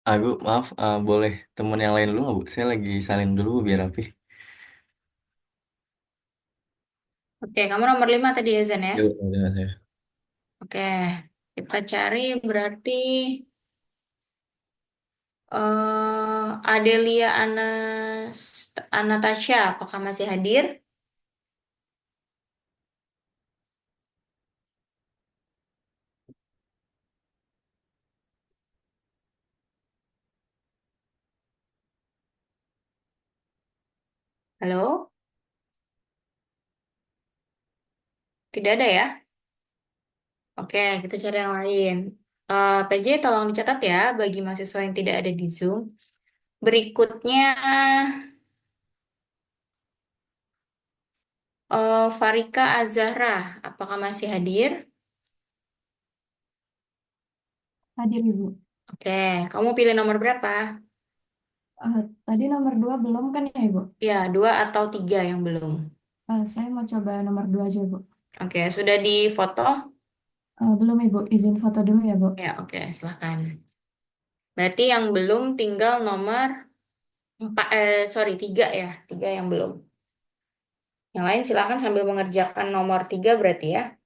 Bu, maaf, boleh temen yang lain dulu nggak Bu? Saya lagi salin dulu Bu, biar rapi. Oke, kamu nomor 5 tadi ya, Zan ya? Yuk, udah saya. Oke, kita cari berarti Adelia Anastasia, apakah masih hadir? Halo? Tidak ada ya? Oke, kita cari yang lain. PJ tolong dicatat ya bagi mahasiswa yang tidak ada di Zoom. Berikutnya, Farika Azahra, apakah masih hadir? Hadir Ibu. Oke, kamu pilih nomor berapa? Tadi nomor 2 belum kan ya Ibu? Ya, 2 atau 3 yang belum. Saya mau coba nomor 2 aja Bu. Oke, sudah di foto? Belum Ibu, izin foto dulu ya Bu. Ya, oke, silahkan. Berarti yang belum tinggal nomor 4, sorry, 3 ya. 3 yang belum. Yang lain silahkan sambil mengerjakan nomor 3 berarti ya.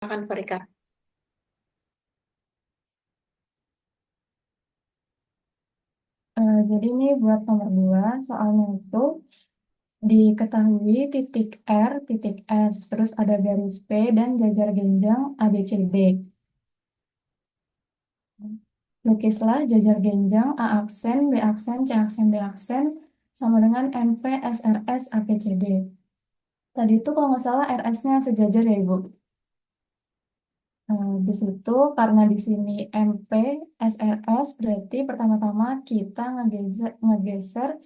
Akan Farika. Jadi ini buat nomor 2, soalnya itu diketahui titik R, titik S, terus ada garis P dan jajar genjang ABCD. Lukislah jajar genjang A aksen, B aksen, C aksen, D aksen sama dengan MP, SRS, ABCD. Tadi itu kalau nggak salah RS-nya sejajar ya Ibu. Di situ karena di sini MP, SRS berarti pertama-tama kita ngegeser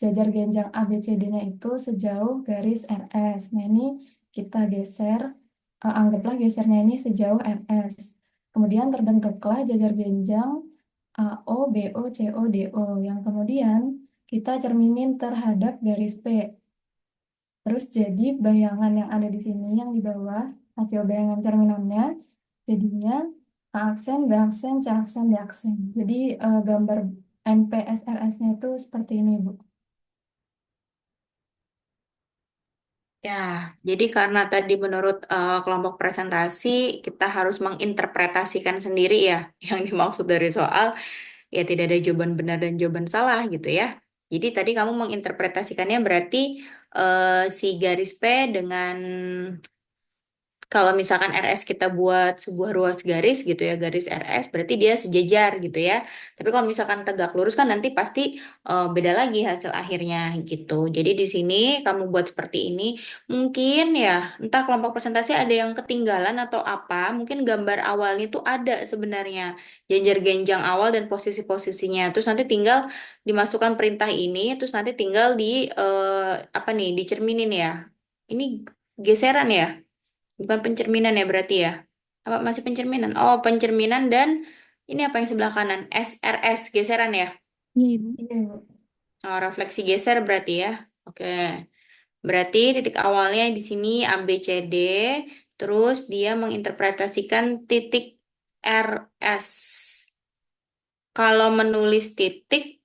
jajar genjang ABCD-nya itu sejauh garis RS. Nah ini kita geser, anggaplah gesernya ini sejauh RS. Kemudian terbentuklah jajar genjang AO, BO, CO, DO yang kemudian kita cerminin terhadap garis P. Terus jadi bayangan yang ada di sini yang di bawah hasil bayangan cerminannya jadinya A aksen, B aksen, C aksen, D aksen. Jadi gambar NPSRS-nya itu seperti ini, Bu. Ya, jadi karena tadi menurut kelompok presentasi kita harus menginterpretasikan sendiri ya yang dimaksud dari soal, ya tidak ada jawaban benar dan jawaban salah gitu ya. Jadi tadi kamu menginterpretasikannya berarti si garis P dengan kalau misalkan RS kita buat sebuah ruas garis gitu ya, garis RS berarti dia sejajar gitu ya. Tapi kalau misalkan tegak lurus kan nanti pasti beda lagi hasil akhirnya gitu. Jadi di sini kamu buat seperti ini, mungkin ya entah kelompok presentasi ada yang ketinggalan atau apa, mungkin gambar awalnya tuh ada sebenarnya jajar genjang awal dan posisi-posisinya. Terus nanti tinggal dimasukkan perintah ini, terus nanti tinggal di apa nih, dicerminin ya. Ini geseran ya. Bukan pencerminan ya berarti ya. Apa masih pencerminan? Oh, pencerminan dan ini apa yang sebelah kanan? SRS, geseran ya. Iya, Ibu. Iya, Bu. Oh, refleksi geser berarti ya. Oke. Berarti titik awalnya di sini A, B, C, D. Terus dia menginterpretasikan titik RS. Kalau menulis titik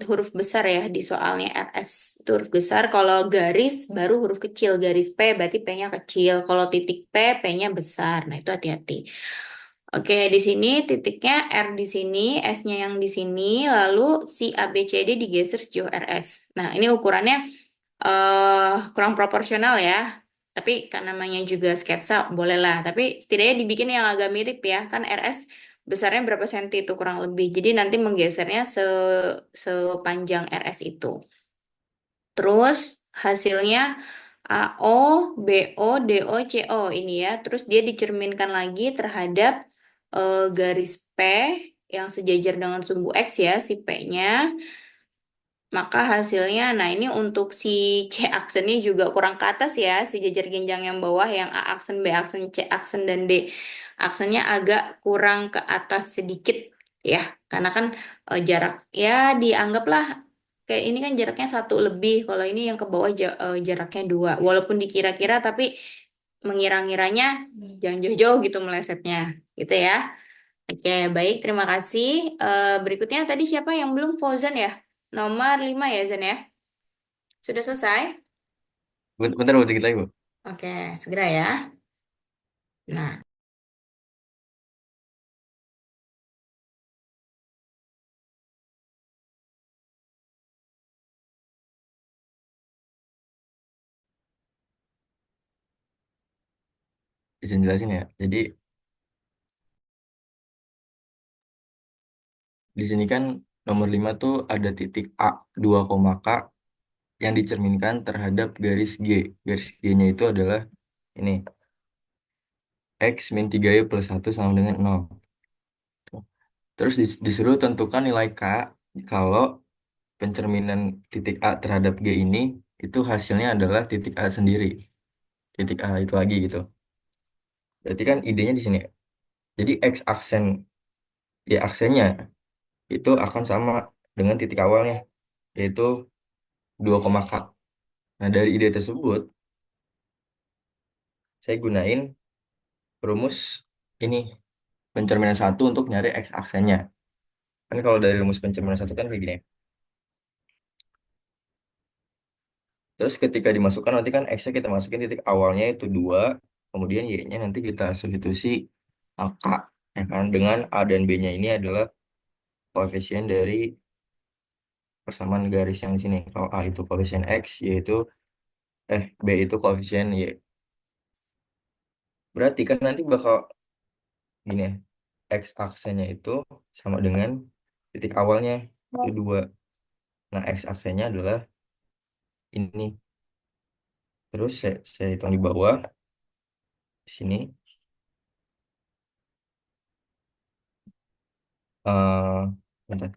huruf besar ya di soalnya RS itu huruf besar. Kalau garis baru huruf kecil. Garis P berarti P-nya kecil. Kalau titik P, P-nya besar. Nah, itu hati-hati. Oke, di sini titiknya R di sini, S-nya yang di sini, lalu si ABCD digeser sejauh RS. Nah, ini ukurannya kurang proporsional ya. Tapi kan namanya juga sketsa, bolehlah. Tapi setidaknya dibikin yang agak mirip ya. Kan RS besarnya berapa senti itu kurang lebih. Jadi nanti menggesernya sepanjang RS itu. Terus hasilnya AO, BO, DO, CO ini ya. Terus dia dicerminkan lagi terhadap garis P yang sejajar dengan sumbu X ya, si P-nya. Maka hasilnya, nah ini untuk si C aksennya juga kurang ke atas ya, si jajar genjang yang bawah yang A aksen, B aksen, C aksen, dan D aksennya agak kurang ke atas sedikit ya. Karena kan jarak, ya dianggaplah kayak ini kan jaraknya 1 lebih, kalau ini yang ke bawah jaraknya 2. Walaupun dikira-kira tapi mengira-ngiranya jangan jauh-jauh gitu melesetnya, gitu ya. Oke, baik, terima kasih. Berikutnya tadi siapa yang belum? Fauzan ya? Nomor 5 ya, Zan ya? Sudah selesai? Bentar, bentar, dikit lagi, Bu. Oke, segera ya. Nah, Izin jelasin ya. Jadi di sini kan nomor 5 tuh ada titik A 2, K yang dicerminkan terhadap garis G. Garis G-nya itu adalah ini. X min 3Y plus 1 sama dengan 0. Terus disuruh tentukan nilai K kalau pencerminan titik A terhadap G ini itu hasilnya adalah titik A sendiri. Titik A itu lagi gitu. Berarti kan idenya di sini. Jadi X aksen Y aksennya itu akan sama dengan titik awalnya, yaitu 2, K. Nah, dari ide tersebut, saya gunain rumus ini, pencerminan satu untuk nyari X aksennya. Kan kalau dari rumus pencerminan satu kan kayak gini. Terus ketika dimasukkan nanti kan X-nya kita masukin titik awalnya itu 2, kemudian Y-nya nanti kita substitusi K, ya kan, dengan A dan B-nya ini adalah koefisien dari persamaan garis yang di sini. Kalau A itu koefisien X, B itu koefisien Y. Berarti kan nanti bakal gini ya, X aksennya itu sama dengan titik awalnya itu 2. Nah, X aksennya adalah ini. Terus saya hitung di bawah, di sini. Bentar.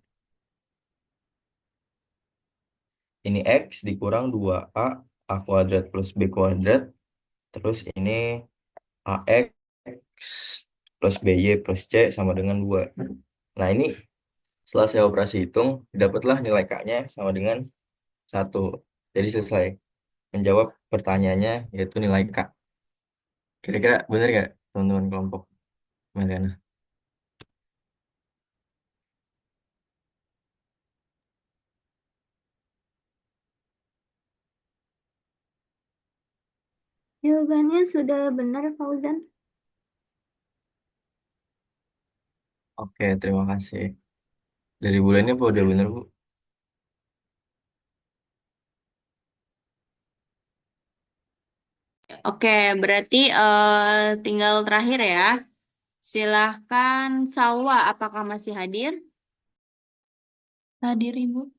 Ini X dikurang 2A, A kuadrat plus B kuadrat. Terus ini AX plus BY plus C sama dengan 2. Nah, ini setelah saya operasi hitung, dapatlah nilai K-nya sama dengan 1. Jadi selesai menjawab pertanyaannya, yaitu nilai K. Kira-kira benar nggak, teman-teman kelompok Meliana? Jawabannya sudah benar, Fauzan. Oke, terima kasih. Dari bulan ini apa udah benar, Bu? oke, berarti tinggal terakhir ya. Silahkan Salwa, apakah masih hadir? Hadir, Ibu.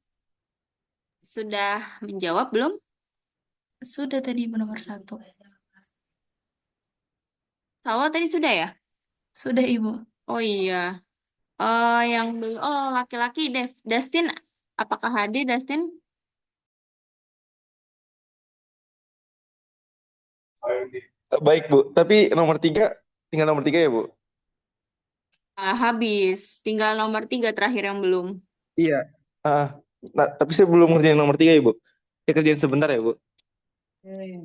Sudah menjawab belum? Sudah tadi Ibu nomor 1. Salwa tadi sudah ya? Sudah, Ibu. Oh iya. Yang belum, oh laki-laki Dustin, apakah hadir Dustin? Baik, Bu. Tapi tinggal nomor 3 ya, Bu? Habis, tinggal nomor 3 terakhir yang belum. Iya. Ah, nah, tapi saya belum ngerjain nomor 3 ya, Bu. Saya kerjain sebentar ya, Bu.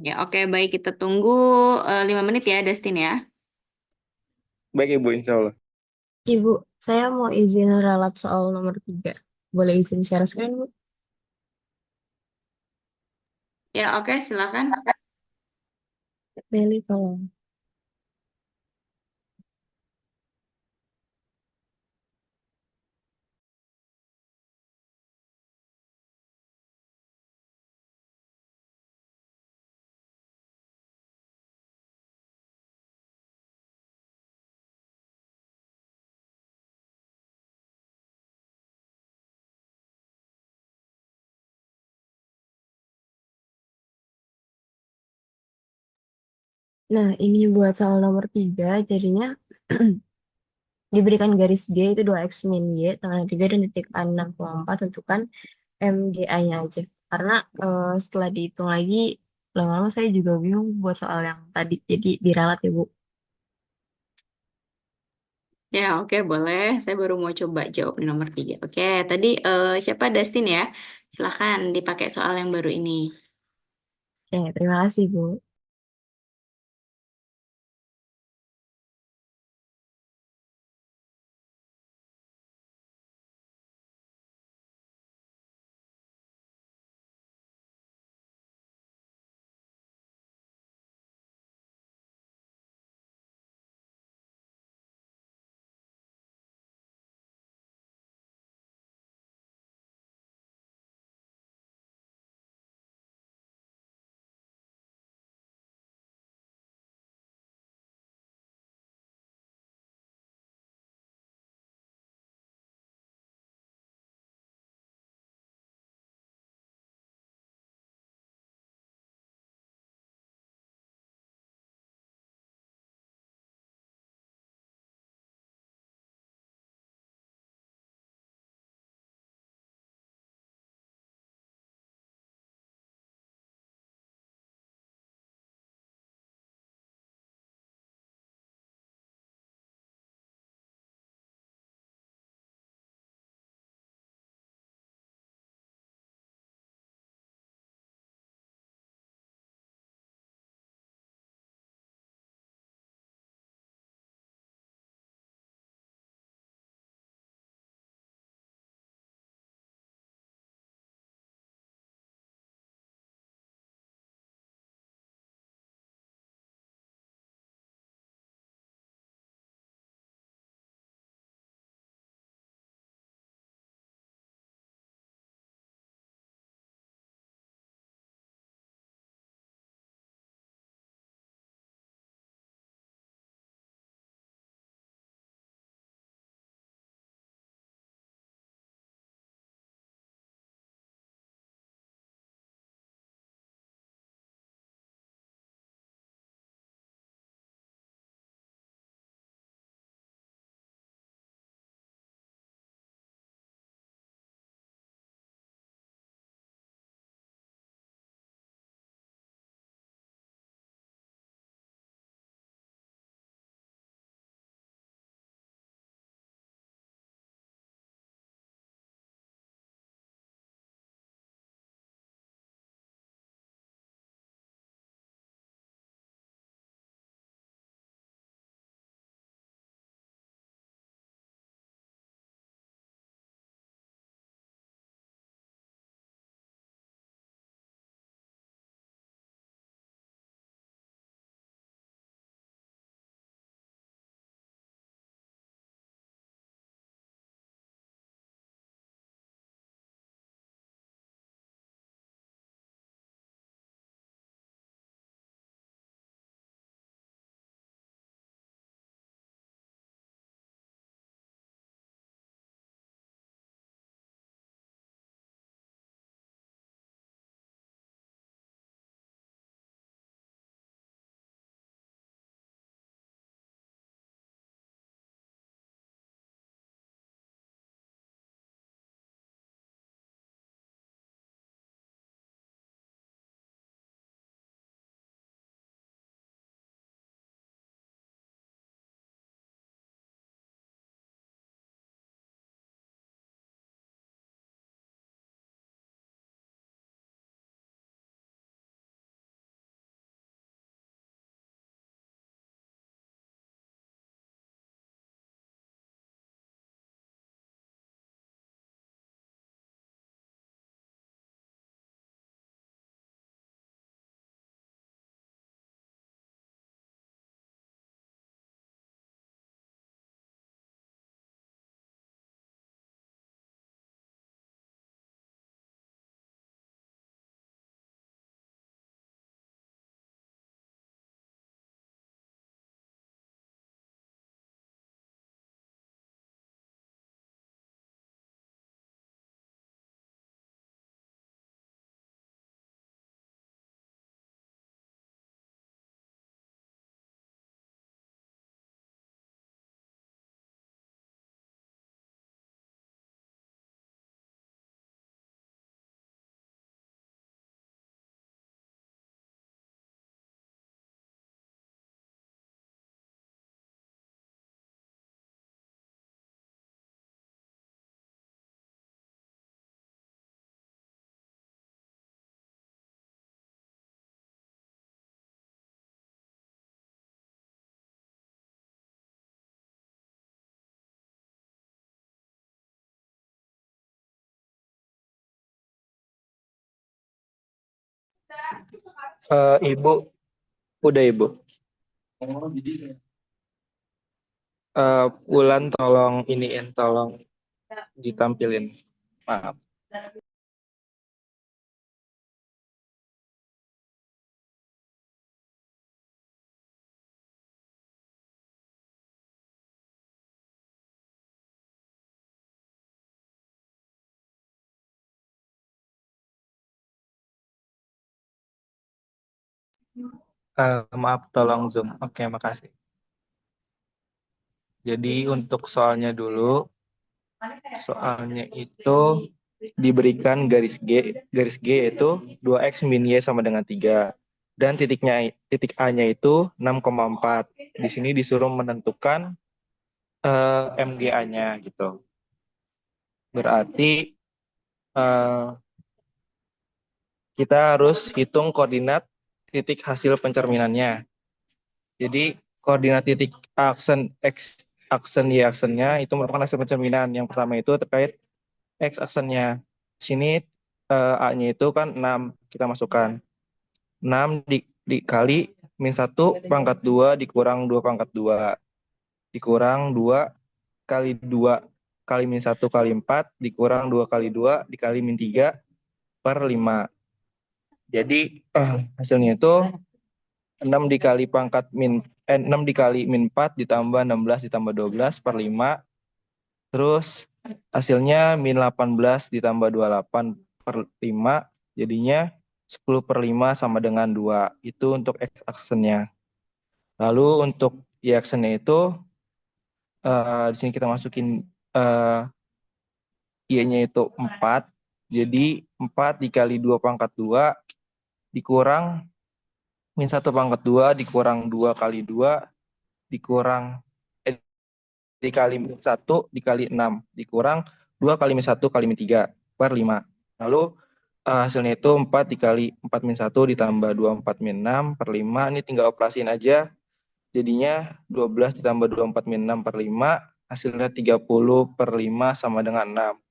Ya oke, baik, kita tunggu 5 menit ya Dustin ya. Baik ya, Bu, insya Allah. Ibu, saya mau izin ralat soal nomor 3. Boleh izin share screen, Bu? Ya oke, silakan. Meli, tolong. Nah, ini buat soal nomor 3, jadinya diberikan garis G itu 2X min Y, tanggal 3 dan titik A64, tentukan MGA-nya aja. Karena setelah dihitung lagi, lama-lama saya juga bingung buat soal yang tadi, jadi diralat ya, Bu. Ya oke, boleh. Saya baru mau coba jawab di nomor 3. Oke, tadi siapa Dustin ya? Silakan dipakai soal yang baru ini. Oke, terima kasih, Bu. Ibu, udah Ibu. Wulan tolong iniin, tolong ditampilin. Maaf. Maaf, tolong Zoom. Oke, makasih. Jadi untuk soalnya dulu, soalnya itu diberikan garis G itu 2x min Y sama dengan 3. Dan titik A-nya itu 6,4. Di sini disuruh menentukan MGA-nya gitu. Berarti kita harus hitung koordinat titik hasil pencerminannya. Jadi koordinat titik aksen X, aksen Y aksennya itu merupakan hasil pencerminan. Yang pertama itu terkait X aksennya. Sini A-nya itu kan 6, kita masukkan. 6 dikali min 1 pangkat 2 dikurang 2 pangkat 2. Dikurang 2 kali 2 kali min 1 kali 4 dikurang 2 kali 2 dikali min 3 per 5. Jadi hasilnya itu 6 dikali 4 ditambah 16 ditambah 12 per 5. Terus hasilnya min 18 ditambah 28 per 5. Jadinya 10 per 5 sama dengan 2. Itu untuk X aksennya. Lalu untuk Y aksennya itu di sini kita masukin Y-nya itu 4. Jadi 4 dikali 2 pangkat 2 dikurang min 1 pangkat 2 dikurang 2 kali 2 dikurang dikali min 1 dikali 6 dikurang 2 kali min 1 kali min 3 per 5. Lalu hasilnya itu 4 dikali 4 min 1 ditambah 2 4 min 6 per 5. Ini tinggal operasiin aja. Jadinya 12 ditambah 24 min 6 per 5. Hasilnya 30 per 5 sama dengan 6.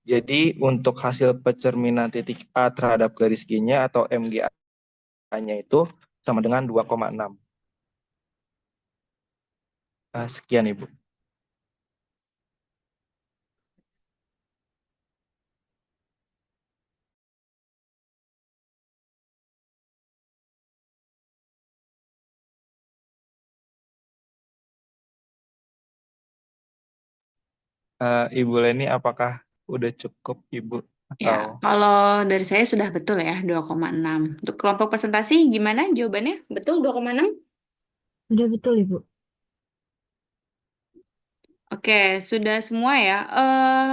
Jadi untuk hasil pencerminan titik A terhadap garis G-nya atau MGA-nya itu sama dengan 2,6. Sekian Ibu. Ibu Leni, apakah udah cukup Ibu? Ya, Atau kalau dari saya sudah betul ya 2,6. Untuk kelompok presentasi gimana jawabannya? Betul 2,6? Udah betul, Ibu. Oke, sudah semua ya.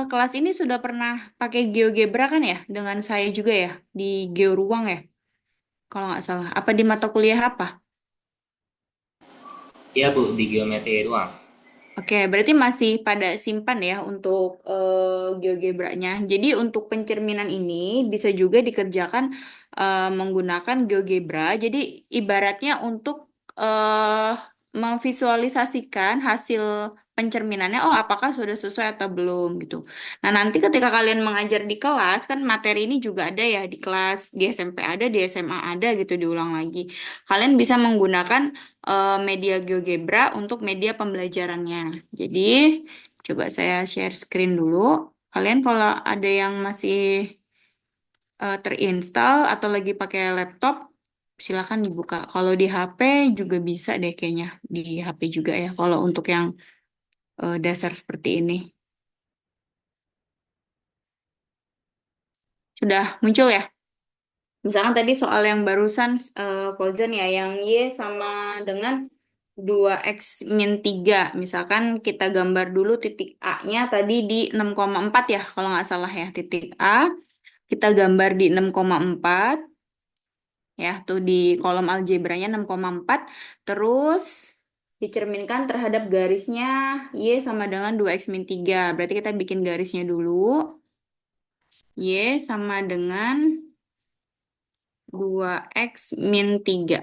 Kelas ini sudah pernah pakai GeoGebra kan ya? Dengan saya juga ya, di Geo Ruang ya? Kalau nggak salah. Apa di mata kuliah apa? Iya Bu, di geometri ruang. Oke, berarti masih pada simpan ya untuk GeoGebra-nya. Jadi untuk pencerminan ini bisa juga dikerjakan menggunakan GeoGebra. Jadi ibaratnya untuk memvisualisasikan hasil pencerminannya, oh apakah sudah sesuai atau belum gitu. Nah nanti ketika kalian mengajar di kelas, kan materi ini juga ada ya di kelas, di SMP ada, di SMA ada gitu diulang lagi. Kalian bisa menggunakan media GeoGebra untuk media pembelajarannya. Jadi, coba saya share screen dulu. Kalian kalau ada yang masih terinstall atau lagi pakai laptop, silakan dibuka. Kalau di HP juga bisa deh kayaknya. Di HP juga ya, kalau untuk yang dasar seperti ini. Sudah muncul ya? Misalkan tadi soal yang barusan Fauzan ya, yang Y sama dengan 2x min 3. Misalkan kita gambar dulu titik A-nya tadi di 6,4 ya, kalau nggak salah ya. Titik A, kita gambar di 6,4. Ya, tuh di kolom algebranya 6,4. Terus dicerminkan terhadap garisnya Y sama dengan 2x min 3. Berarti kita bikin garisnya dulu. Y sama dengan 2x min 3.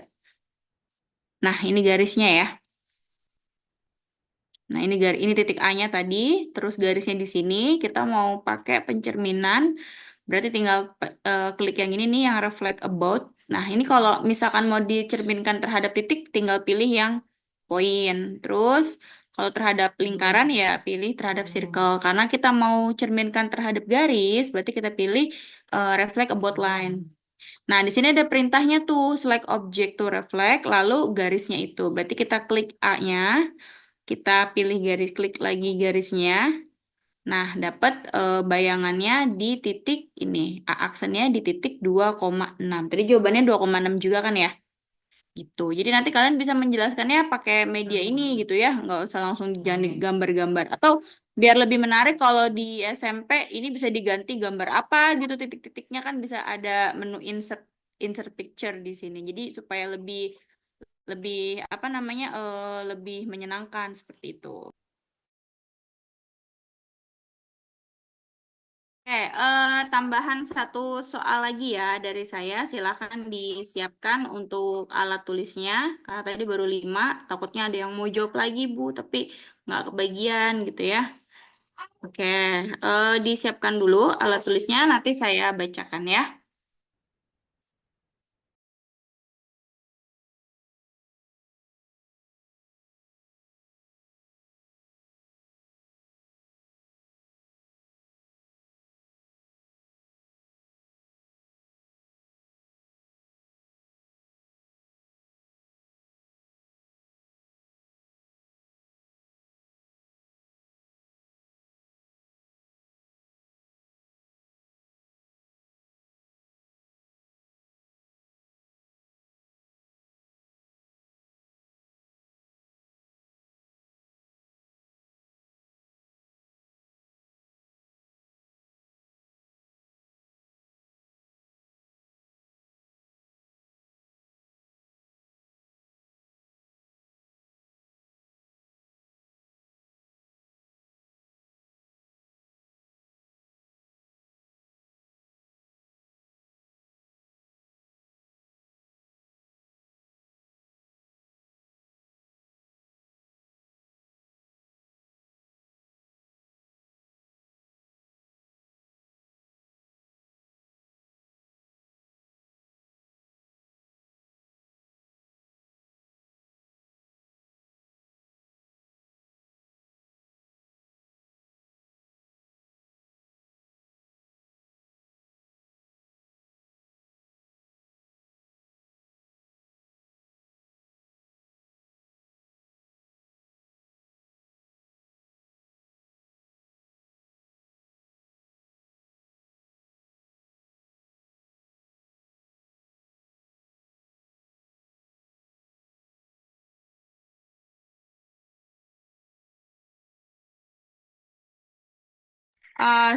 Nah, ini garisnya ya. Nah, ini titik A-nya tadi, terus garisnya di sini. Kita mau pakai pencerminan, berarti tinggal klik yang ini nih, yang reflect about. Nah, ini kalau misalkan mau dicerminkan terhadap titik, tinggal pilih yang poin. Terus, kalau terhadap lingkaran ya pilih terhadap circle. Karena kita mau cerminkan terhadap garis, berarti kita pilih reflect about line. Nah, di sini ada perintahnya tuh, select object to reflect, lalu garisnya itu. Berarti kita klik A-nya, kita pilih garis, klik lagi garisnya. Nah, dapat bayangannya di titik ini. Aksennya di titik 2,6. Tadi jawabannya 2,6 juga kan ya? Gitu. Jadi nanti kalian bisa menjelaskannya pakai media ini gitu ya. Nggak usah langsung jangan digambar-gambar. Atau biar lebih menarik kalau di SMP ini bisa diganti gambar apa gitu titik-titiknya kan bisa ada menu insert insert picture di sini. Jadi supaya lebih lebih apa namanya lebih menyenangkan seperti itu. Oke, tambahan satu soal lagi ya dari saya. Silakan disiapkan untuk alat tulisnya. Karena tadi baru 5, takutnya ada yang mau jawab lagi, Bu, tapi nggak kebagian gitu ya. Oke, disiapkan dulu alat tulisnya, nanti saya bacakan ya.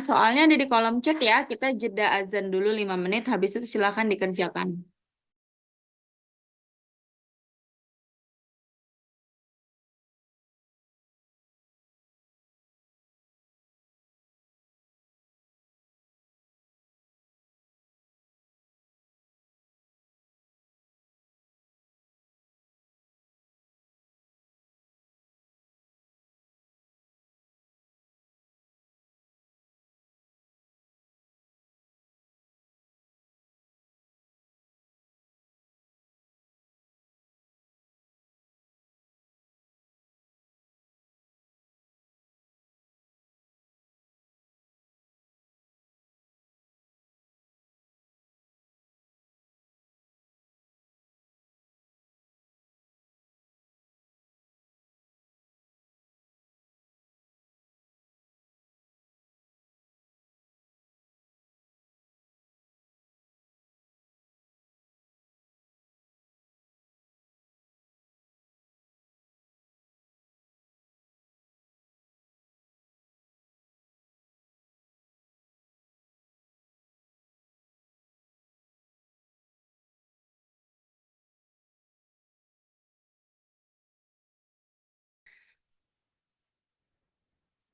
Soalnya ada di kolom chat ya, kita jeda azan dulu 5 menit, habis itu silakan dikerjakan.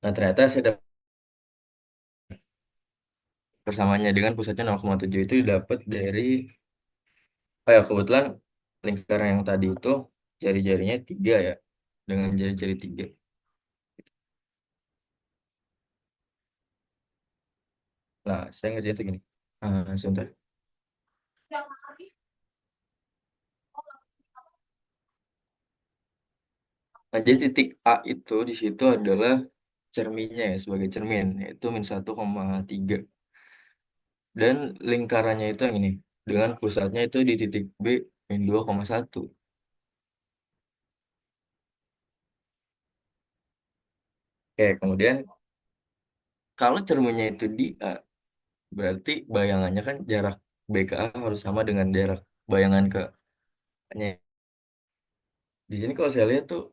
Nah, ternyata saya dapat persamaannya dengan pusatnya 0,7 itu didapat dari, oh ya kebetulan lingkaran yang tadi itu jari-jarinya 3 ya, dengan jari-jari 3. Nah, saya ngerjain itu gini. Sebentar. Nah, jadi titik A itu di situ adalah cerminnya ya, sebagai cermin, yaitu -1,3. Dan lingkarannya itu yang ini, dengan pusatnya itu di titik B, -2,1. Oke, kemudian kalau cerminnya itu di A, berarti bayangannya kan jarak B ke A harus sama dengan jarak bayangan ke A-nya. Di sini kalau saya lihat tuh,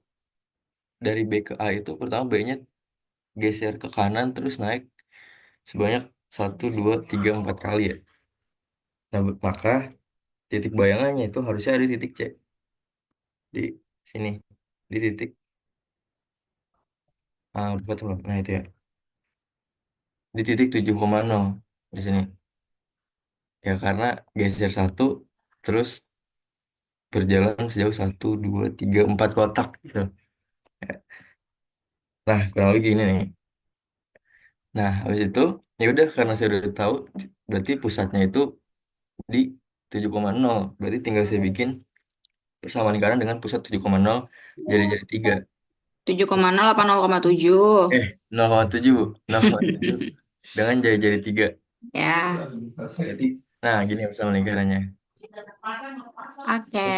dari B ke A itu pertama B-nya geser ke kanan terus naik sebanyak 1, 2, 3, 4 kali ya. Nah, maka titik bayangannya itu harusnya ada di titik C. Di sini. Di titik, berapa tuh? Nah, itu ya. Di titik 7,0 di sini. Ya, karena geser satu, terus berjalan sejauh 1, 2, 3, 4 kotak gitu. Ya. Nah, kurang lebih gini nih. Nah, habis itu, ya udah karena saya udah tahu, berarti pusatnya itu di 7,0. Berarti tinggal saya bikin persamaan lingkaran dengan pusat 7,0 jari-jari 3. 7,0 apa 0,7? 0,7, 0,7 dengan jari-jari 3. Ya, Berarti, nah gini persamaan lingkarannya. oke.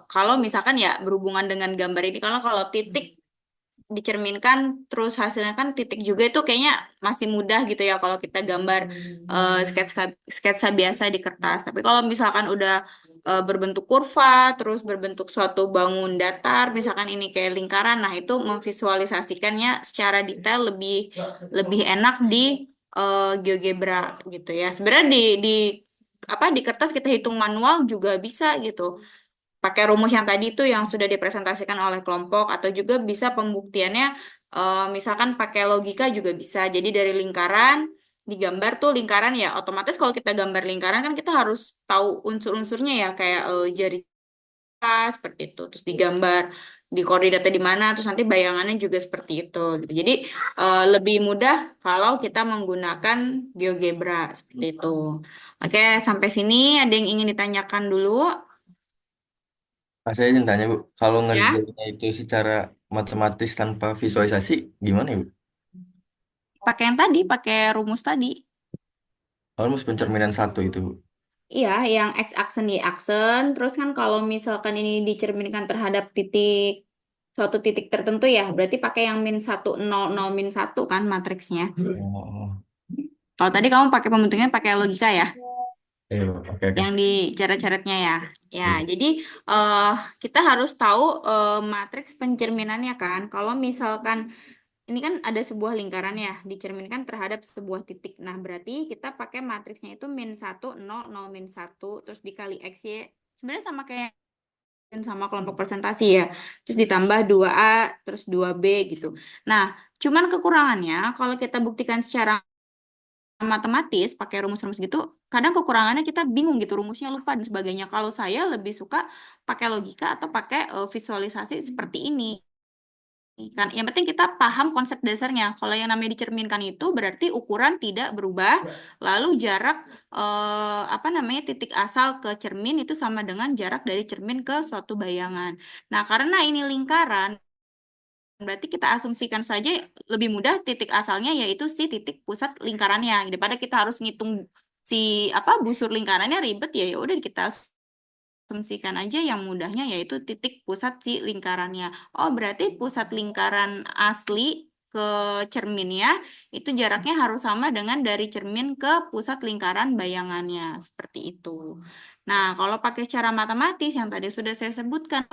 Kalau misalkan ya berhubungan dengan gambar ini, kalau titik dicerminkan terus hasilnya kan titik juga itu kayaknya masih mudah gitu ya kalau kita gambar sketsa sketsa biasa di kertas. Tapi kalau misalkan udah berbentuk kurva, terus berbentuk suatu bangun datar, misalkan ini kayak lingkaran, nah itu memvisualisasikannya secara detail lebih lebih enak di GeoGebra gitu ya. Sebenarnya di apa di kertas kita hitung manual juga bisa gitu pakai rumus yang tadi itu yang sudah dipresentasikan oleh kelompok atau juga bisa pembuktiannya misalkan pakai logika juga bisa. Jadi dari lingkaran digambar tuh lingkaran ya otomatis kalau kita gambar lingkaran kan kita harus tahu unsur-unsurnya ya kayak jari kita seperti itu terus digambar di koordinatnya di mana terus nanti bayangannya juga seperti itu gitu. Jadi lebih mudah kalau kita menggunakan GeoGebra seperti itu. Oke, sampai sini ada yang ingin ditanyakan dulu Saya izin tanya Bu, kalau ya? ngerjainnya itu secara matematis tanpa visualisasi gimana ya Bu? Pakai yang tadi, pakai rumus tadi. Rumus pencerminan satu itu Bu. Iya, yang X aksen Y aksen. Terus kan kalau misalkan ini dicerminkan terhadap titik, suatu titik tertentu ya, berarti pakai yang -1, 0, 0, -1 kan matriksnya. Oh, Kalau tadi kamu pakai pembentuknya pakai logika ya, iya Bu. Oke, oke. yang di coret-coretnya ya. Ya, Iya. jadi eh kita harus tahu matriks pencerminannya kan. Kalau misalkan ini kan ada sebuah lingkaran ya, dicerminkan terhadap sebuah titik. Nah, berarti kita pakai matriksnya itu -1, 0, 0, -1, terus dikali X, Y. Sebenarnya sama kayak sama kelompok presentasi ya. Terus ditambah 2A, terus 2B gitu. Nah, cuman kekurangannya kalau kita buktikan secara matematis, pakai rumus-rumus gitu, kadang kekurangannya kita bingung gitu, rumusnya lupa dan sebagainya. Kalau saya lebih suka pakai logika atau pakai visualisasi seperti ini. Kan yang penting kita paham konsep dasarnya. Kalau yang namanya dicerminkan itu berarti ukuran tidak berubah, lalu jarak apa namanya titik asal ke cermin itu sama dengan jarak dari cermin ke suatu bayangan. Nah, karena ini lingkaran, berarti kita asumsikan saja lebih mudah titik asalnya yaitu si titik pusat lingkarannya. Daripada kita harus ngitung si apa busur lingkarannya ribet ya ya udah kita asumsikan aja yang mudahnya yaitu titik pusat si lingkarannya. Oh, berarti pusat lingkaran asli ke cerminnya itu jaraknya harus sama dengan dari cermin ke pusat lingkaran bayangannya. Seperti itu. Nah, kalau pakai cara matematis yang tadi sudah saya sebutkan,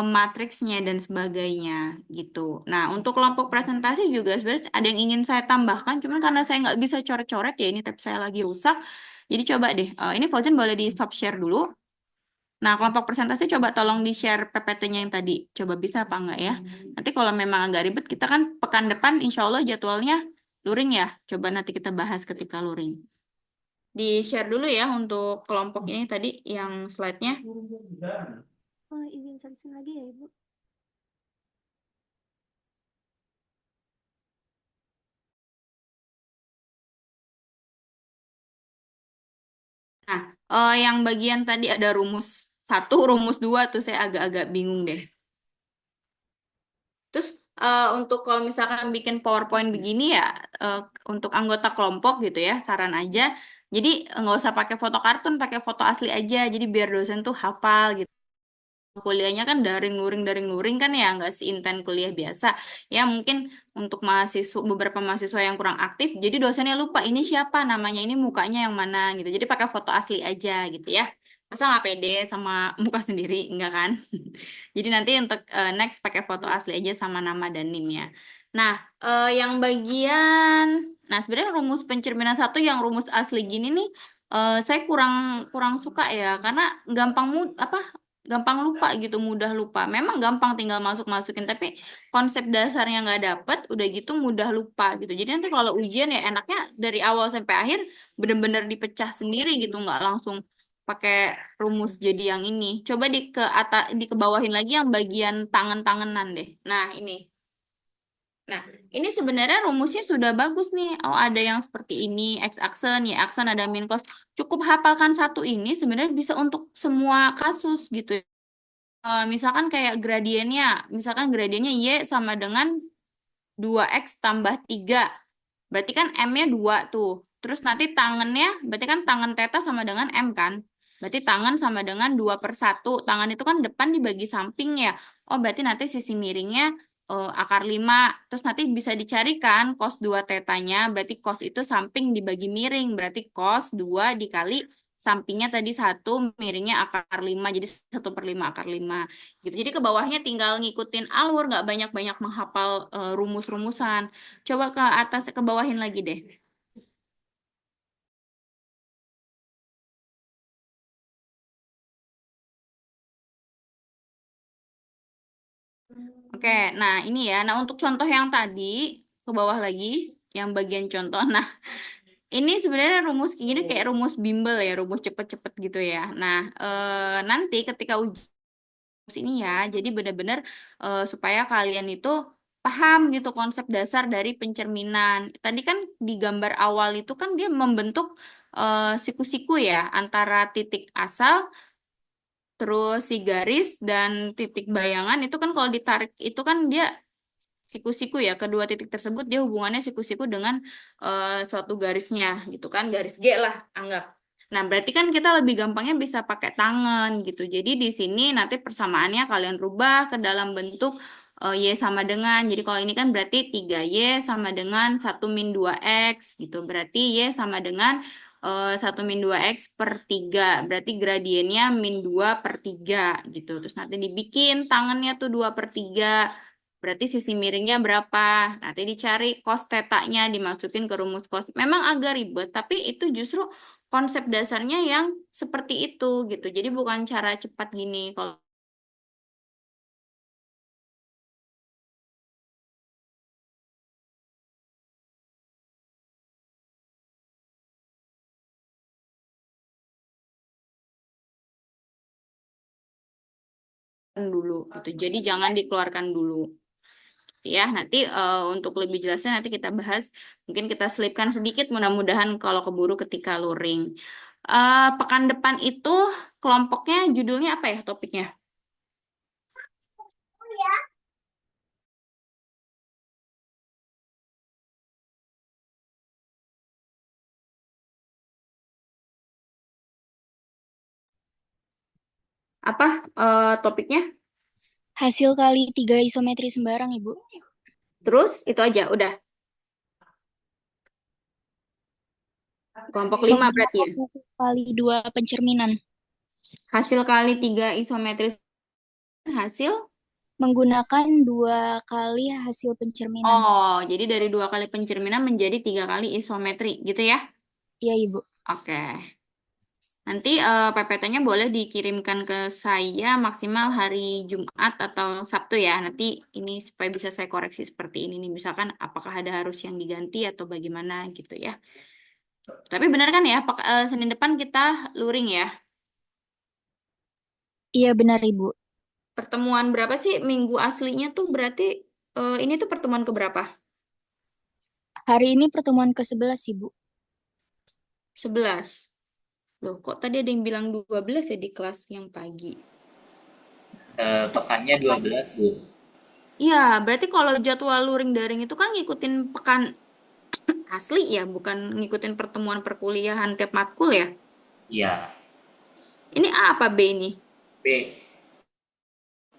matriksnya dan sebagainya gitu. Nah, untuk kelompok presentasi juga sebenarnya ada yang ingin saya tambahkan, cuman karena saya nggak bisa coret-coret ya ini tab saya lagi rusak. Jadi coba deh, ini Fauzan boleh di stop share dulu. Nah, kelompok presentasi coba tolong di-share PPT-nya yang tadi. Coba bisa apa enggak ya? Nanti kalau memang agak ribet, kita kan pekan depan insya Allah jadwalnya luring ya. Coba nanti kita bahas ketika luring. Di-share dulu ya untuk kelompok ini tadi yang slide-nya. Izin searching lagi ya, Ibu. Nah, yang bagian tadi ada rumus 1, rumus 2 tuh saya agak-agak bingung deh. Terus untuk kalau misalkan bikin PowerPoint begini ya, eh, untuk anggota kelompok gitu ya, saran aja. Jadi nggak usah pakai foto kartun, pakai foto asli aja. Jadi biar dosen tuh hafal gitu. Kuliahnya kan daring luring kan ya, nggak seinten kuliah biasa. Ya mungkin untuk mahasiswa, beberapa mahasiswa yang kurang aktif, jadi dosennya lupa ini siapa namanya, ini mukanya yang mana gitu. Jadi pakai foto asli aja gitu ya. Masa nggak pede sama muka sendiri, enggak kan? Jadi nanti untuk next pakai foto asli aja sama nama dan NIM-nya. Nah, yang bagian, nah sebenarnya rumus pencerminan 1 yang rumus asli gini nih, saya kurang kurang suka ya, karena gampang lupa gitu, mudah lupa. Memang gampang tinggal masuk-masukin, tapi konsep dasarnya nggak dapet, udah gitu mudah lupa gitu. Jadi nanti kalau ujian ya enaknya dari awal sampai akhir bener-bener dipecah sendiri gitu, nggak langsung pakai rumus jadi yang ini. Coba dikebawahin lagi yang bagian tangan-tanganan deh. Nah, ini. Nah, ini sebenarnya rumusnya sudah bagus nih. Oh, ada yang seperti ini, X aksen, Y aksen, ada min cos. Cukup hafalkan satu ini sebenarnya bisa untuk semua kasus gitu. Misalkan kayak misalkan gradiennya Y sama dengan 2X tambah 3. Berarti kan M-nya 2 tuh. Terus nanti tangannya, berarti kan tangan teta sama dengan M kan? Berarti tangan sama dengan 2/1. Tangan itu kan depan dibagi samping ya. Oh, berarti nanti sisi miringnya akar 5. Terus nanti bisa dicarikan cos 2 tetanya. Berarti cos itu samping dibagi miring. Berarti cos 2 dikali sampingnya tadi 1, miringnya akar 5. Jadi 1/5 akar 5. Gitu. Jadi ke bawahnya tinggal ngikutin alur, nggak banyak-banyak menghafal rumus-rumusan. Coba ke atas, ke bawahin lagi deh. Oke, nah ini ya. Nah untuk contoh yang tadi, ke bawah lagi, yang bagian contoh. Nah, ini sebenarnya rumus gini kayak rumus bimbel ya, rumus cepet-cepet gitu ya. Nah, nanti ketika uji ini ya, jadi benar-benar supaya kalian itu paham gitu konsep dasar dari pencerminan. Tadi kan di gambar awal itu kan dia membentuk siku-siku ya, antara titik asal terus si garis dan titik bayangan itu kan kalau ditarik itu kan dia siku-siku ya, kedua titik tersebut dia hubungannya siku-siku dengan suatu garisnya gitu kan, garis G lah anggap. Nah, berarti kan kita lebih gampangnya bisa pakai tangan gitu. Jadi di sini nanti persamaannya kalian rubah ke dalam bentuk Y sama dengan. Jadi kalau ini kan berarti 3Y sama dengan 1-2X gitu. Berarti Y sama dengan 1-2X/3. Berarti gradiennya -2/3 gitu. Terus nanti dibikin tangannya tuh 2/3. Berarti sisi miringnya berapa? Nanti dicari cos tetanya, dimasukin ke rumus cos. Memang agak ribet, tapi itu justru konsep dasarnya yang seperti itu gitu. Jadi bukan cara cepat gini. Kalau dulu gitu. Jadi jangan dikeluarkan dulu. Ya, nanti untuk lebih jelasnya nanti kita bahas. Mungkin kita selipkan sedikit, mudah-mudahan kalau keburu ketika luring. Pekan depan itu kelompoknya judulnya apa ya topiknya? Apa topiknya? Hasil kali 3 isometri sembarang, Ibu. Terus itu aja, udah. Kelompok 5 berarti ya. Hasil kali 2 pencerminan. Hasil kali 3 isometris hasil. Menggunakan 2 kali hasil pencerminan. Oh, jadi dari 2 kali pencerminan menjadi 3 kali isometri, gitu ya? Iya, Ibu. Oke. Nanti PPT-nya boleh dikirimkan ke saya maksimal hari Jumat atau Sabtu ya. Nanti ini supaya bisa saya koreksi seperti ini nih. Misalkan apakah ada harus yang diganti atau bagaimana gitu ya. Tapi benar kan ya, Senin depan kita luring ya? Iya, benar, Ibu. Pertemuan berapa sih minggu aslinya tuh berarti ini tuh pertemuan keberapa? Hari ini pertemuan ke-11, Ibu. 11. Loh, kok tadi ada yang bilang 12 ya di kelas yang pagi? Pekannya 12, Bu. Iya, berarti kalau jadwal luring daring itu kan ngikutin pekan asli ya, bukan ngikutin pertemuan perkuliahan tiap matkul ya. Iya. Ini A apa B ini? B.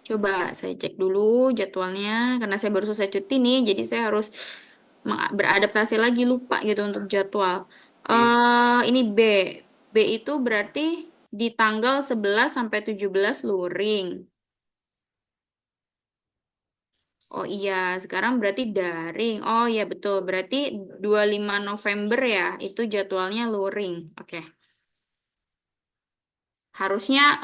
Coba saya cek dulu jadwalnya, karena saya baru selesai cuti nih, jadi saya harus beradaptasi lagi, lupa gitu untuk jadwal. B. Ini B. B itu berarti di tanggal 11 sampai 17 luring. Oh iya, sekarang berarti daring. Oh iya betul, berarti 25 November ya, itu jadwalnya luring. Oke. Harusnya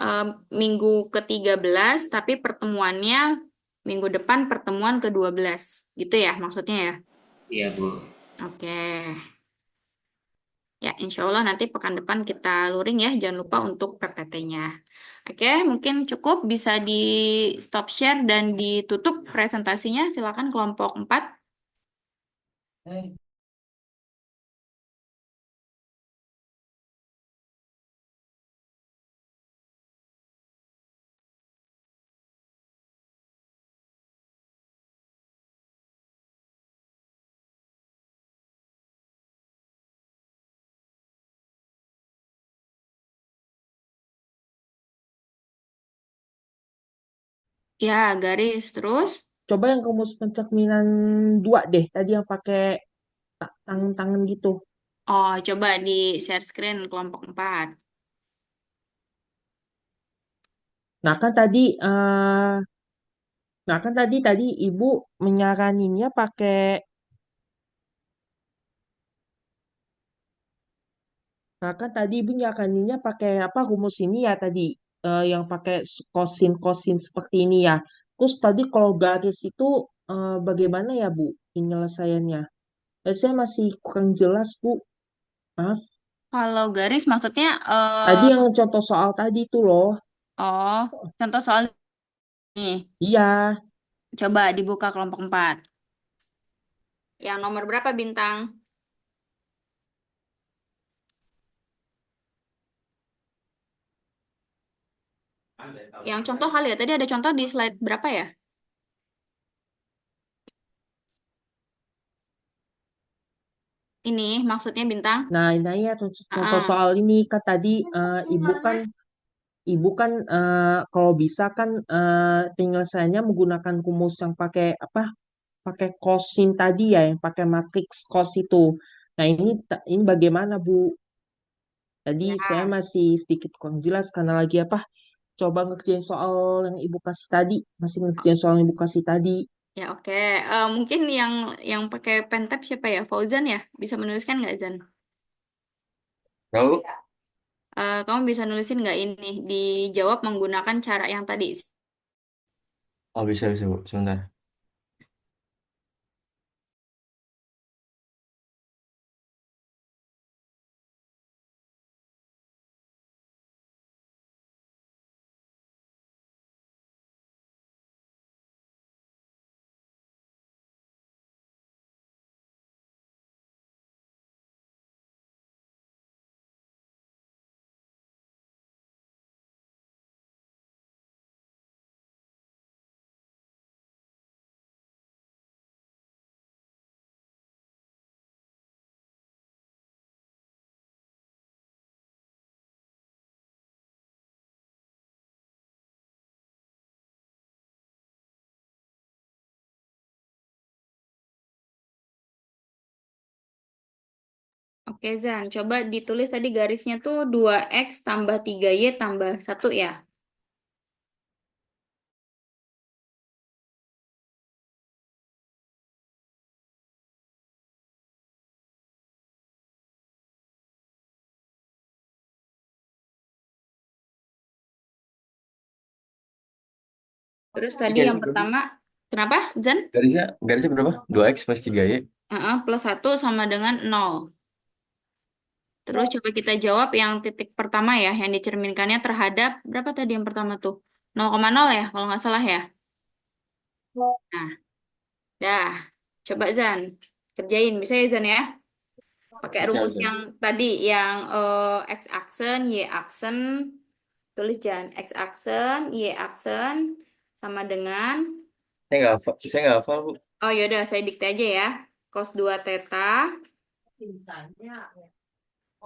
minggu ke-13, tapi pertemuannya minggu depan pertemuan ke-12. Gitu ya maksudnya ya? Iya, Bu. Oke. Ya, insya Allah nanti pekan depan kita luring ya. Jangan lupa untuk PPT-nya. Oke, mungkin cukup bisa di stop share dan ditutup presentasinya. Silakan kelompok 4. Ya, garis terus. Coba yang rumus pencerminan 2 deh. Tadi yang pakai tangan-tangan gitu. Oh, coba di share screen kelompok 4. Nah kan tadi, tadi ibu menyaraninnya pakai. Nah kan tadi ibu nyaraninnya pakai apa rumus ini ya tadi, yang pakai kosin kosin seperti ini ya. Terus tadi kalau garis itu bagaimana ya Bu penyelesaiannya? Saya masih kurang jelas Bu. Maaf. Kalau garis maksudnya Tadi yang contoh soal tadi itu loh. oh, contoh soal nih. Iya. Coba dibuka kelompok 4. Yang nomor berapa bintang? Yang contoh kali ya. Tadi ada contoh di slide berapa ya? Ini maksudnya bintang. Nah, ini ya contoh Ah, soal ini kan tadi ibu kan kalau bisa kan penyelesaiannya menggunakan rumus yang pakai apa? Pakai kosin tadi ya, yang pakai matriks kos itu. Nah, ini bagaimana Bu? Tadi saya ya. masih sedikit kurang jelas karena lagi apa? Coba ngerjain soal yang ibu kasih tadi, masih ngerjain soal yang ibu kasih tadi. Ya, oke. Mungkin yang pakai pen tab siapa ya? Fauzan ya? Bisa menuliskan nggak, Zan? Tahu? Kamu bisa nulisin nggak ini? Dijawab menggunakan cara yang tadi. Oh, bisa, bisa, Bu. Sebentar. Oke, Zan. Coba ditulis tadi garisnya tuh 2x tambah 3y tambah 1 ya. Terus Ini tadi yang garisnya berapa? pertama, kenapa, Zan? Garisnya berapa? 2x plus 3y. Plus 1 sama dengan 0. Terus coba kita jawab yang titik pertama ya, yang dicerminkannya terhadap, berapa tadi yang pertama tuh? 0,0 ya, kalau nggak salah ya. Nah, dah. Coba Zan, kerjain. Bisa ya Zan ya? Pakai Bisa, rumus bisa. yang tadi, yang X aksen, Y aksen. Tulis jangan X aksen, Y aksen sama dengan, Saya nggak hafal, Bu. oh yaudah saya dikte aja ya. Cos 2 theta.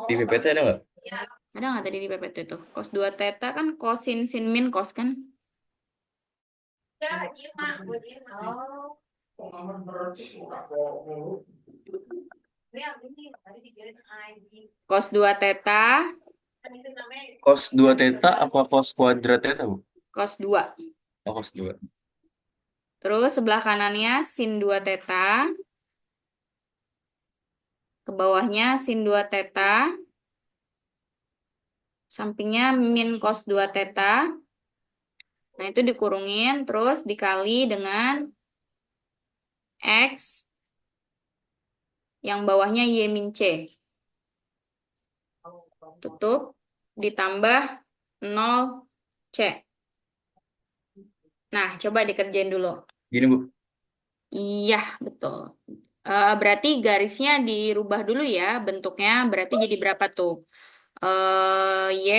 Di PPT ada nggak? Ada nggak tadi di PPT tuh? Cos 2 theta kan kosin sin min cos kan? Cos 2 theta, Cos 2 theta apa cos kuadrat theta, Bu? cos 2. Oh, cos 2. Terus sebelah kanannya sin 2 theta. Ke bawahnya sin 2 theta. Sampingnya min cos 2 theta. Nah, itu dikurungin, terus dikali dengan X, yang bawahnya Y min C. Tutup, ditambah 0 C. Nah, coba dikerjain dulu. Gini, Bu. Iya, betul. Berarti garisnya dirubah dulu ya, bentuknya berarti jadi berapa tuh? Y,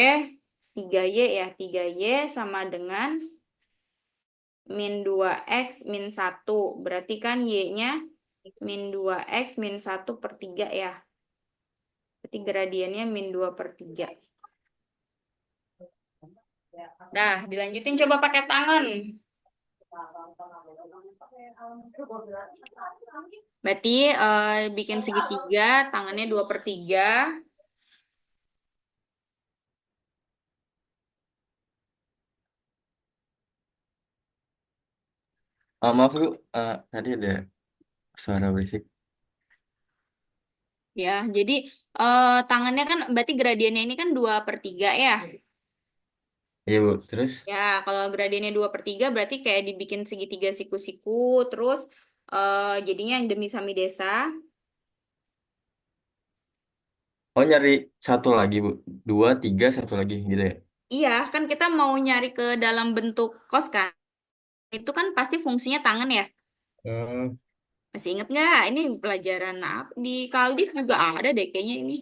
3Y ya, 3Y sama dengan min 2X min 1. Berarti kan Y-nya min 2X min 1 per 3 ya. Berarti gradiennya min 2 per 3. Nah, dilanjutin coba pakai tangan. Berarti bikin segitiga, tangannya 2 per 3. Maaf, Bu. Tadi ada suara berisik. Ya, jadi tangannya kan berarti gradiennya ini kan 2 per 3 ya. Iya, Bu. Terus? Ya, kalau gradiennya 2 per 3 berarti kayak dibikin segitiga siku-siku, terus jadinya yang demi samidesa. Oh, nyari satu lagi, Bu. 2, 3, satu lagi gitu ya? Iya, kan kita mau nyari ke dalam bentuk kos kan. Itu kan pasti fungsinya tangan ya. Hmm, Masih inget nggak? Ini pelajaran apa? Di Kaldiv juga ada deh kayaknya ini.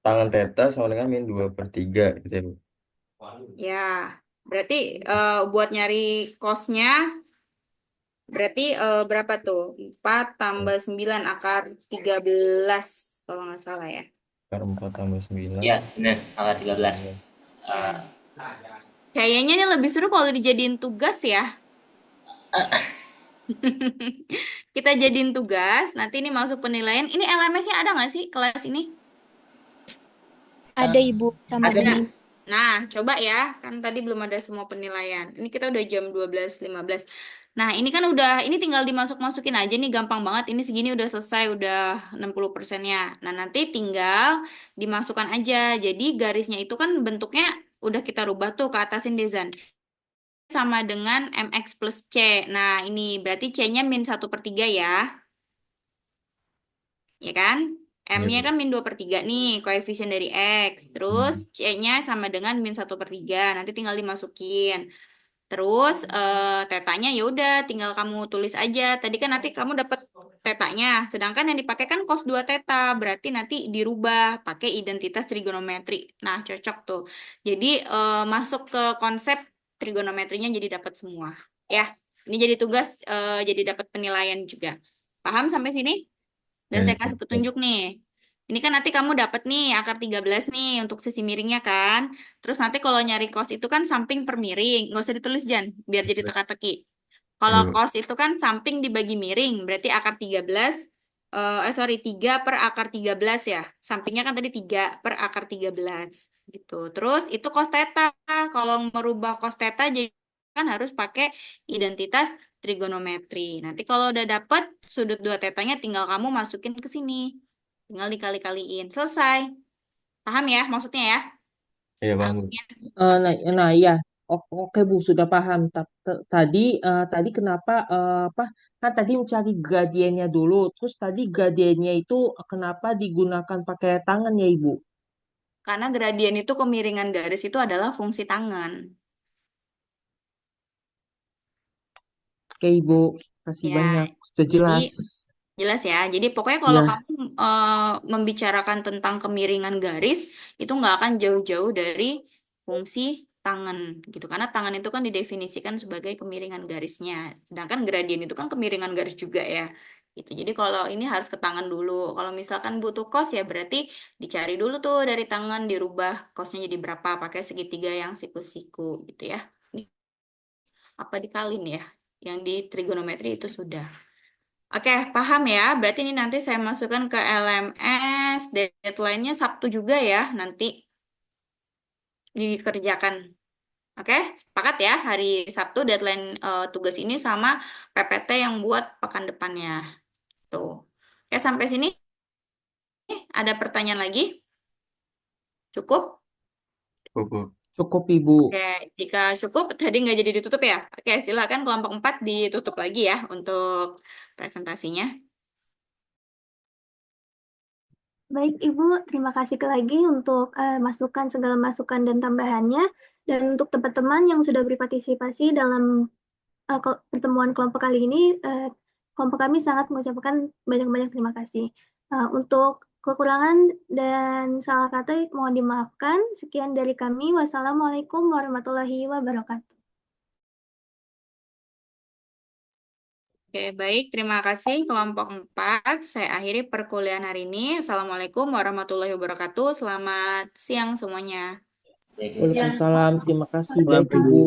tangan theta sama dengan min 2 per 3 gitu ya, Bu. Ya, berarti buat nyari kosnya, berarti berapa tuh? 4 tambah 9 akar 13 kalau nggak salah ya. Akar 4 tambah 9. Ya, benar. Angka 13. Ya. Kayaknya ini lebih seru kalau dijadiin tugas ya. Kita jadiin tugas, nanti ini masuk penilaian. Ini LMS-nya ada nggak sih kelas ini? Ada Ibu sama Ada. dengan Nah, coba ya, kan tadi belum ada semua penilaian. Ini kita udah jam 12.15. Nah, ini kan udah, ini tinggal dimasuk-masukin aja nih, gampang banget. Ini segini udah selesai, udah 60%-nya. Nah, nanti tinggal dimasukkan aja. Jadi garisnya itu kan bentuknya udah kita rubah tuh ke atasin Dezan. Sama dengan MX plus C. Nah, ini berarti C-nya min 1 per 3 ya. Ya kan? Iya, M-nya Bu. kan min 2 per 3 nih, koefisien dari X. Terus C-nya sama dengan min 1 per 3. Nanti tinggal dimasukin. Terus tetanya ya udah tinggal kamu tulis aja. Tadi kan nanti kamu dapat tetanya. Sedangkan yang dipakai kan cos 2 teta. Berarti nanti dirubah pakai identitas trigonometri. Nah, cocok tuh. Jadi masuk ke konsep trigonometrinya jadi dapat semua. Ya, ini jadi tugas, jadi dapat penilaian juga. Paham sampai sini? Dan Ya, saya ya, kasih ya. petunjuk nih. Ini kan nanti kamu dapat nih akar 13 nih untuk sisi miringnya kan. Terus nanti kalau nyari cos itu kan samping per miring. Nggak usah ditulis Jan, biar jadi teka-teki. Kalau Iya, Bu. cos itu kan samping dibagi miring, berarti akar 13, sorry, 3 per akar 13 ya. Sampingnya kan tadi 3 per akar 13 gitu. Terus itu cos theta. Kalau merubah cos theta jadi kan harus pakai identitas trigonometri. Nanti kalau udah dapet sudut 2 tetanya tinggal kamu masukin ke sini. Tinggal dikali-kaliin. Selesai. Paham ya maksudnya ya? Iya, Bang, Bu. Alurnya. Nah, ya, oke Bu, sudah paham. Tadi kenapa apa? Kan tadi mencari gradiennya dulu, terus tadi gradiennya itu kenapa digunakan pakai tangan ya Ibu? Karena gradien itu kemiringan garis itu adalah fungsi tangan. Oke Ibu, kasih Ya, banyak, sudah jadi jelas. Jelas ya. Jadi pokoknya kalau Ya, kamu membicarakan tentang kemiringan garis, itu nggak akan jauh-jauh dari fungsi tangen gitu. Karena tangen itu kan didefinisikan sebagai kemiringan garisnya. Sedangkan gradien itu kan kemiringan garis juga ya. Gitu. Jadi kalau ini harus ke tangan dulu. Kalau misalkan butuh cos ya berarti dicari dulu tuh dari tangan, dirubah cosnya jadi berapa, pakai segitiga yang siku-siku gitu ya. Ini apa dikalin ya? Yang di trigonometri itu sudah. Oke, paham ya. Berarti ini nanti saya masukkan ke LMS. Deadline-nya Sabtu juga ya, nanti dikerjakan. Oke, sepakat ya. Hari Sabtu deadline tugas ini sama PPT yang buat pekan depannya. Tuh. Oke, sampai sini ada pertanyaan lagi? Cukup? Cukup. cukup Ibu. Oke, jika cukup, tadi nggak jadi ditutup ya? Oke, silakan kelompok 4 ditutup lagi ya untuk presentasinya. Baik, Ibu, terima kasih lagi untuk masukan, segala masukan dan tambahannya. Dan untuk teman-teman yang sudah berpartisipasi dalam pertemuan kelompok kali ini, kelompok kami sangat mengucapkan banyak-banyak terima kasih. Untuk kekurangan dan salah kata mohon dimaafkan. Sekian dari kami. Wassalamualaikum warahmatullahi wabarakatuh. Oke, baik. Terima kasih kelompok 4. Saya akhiri perkuliahan hari ini. Assalamualaikum warahmatullahi wabarakatuh. Selamat siang semuanya. Waalaikumsalam. Waalaikumsalam. Terima kasih. Salam Baik Ibu. Ibu.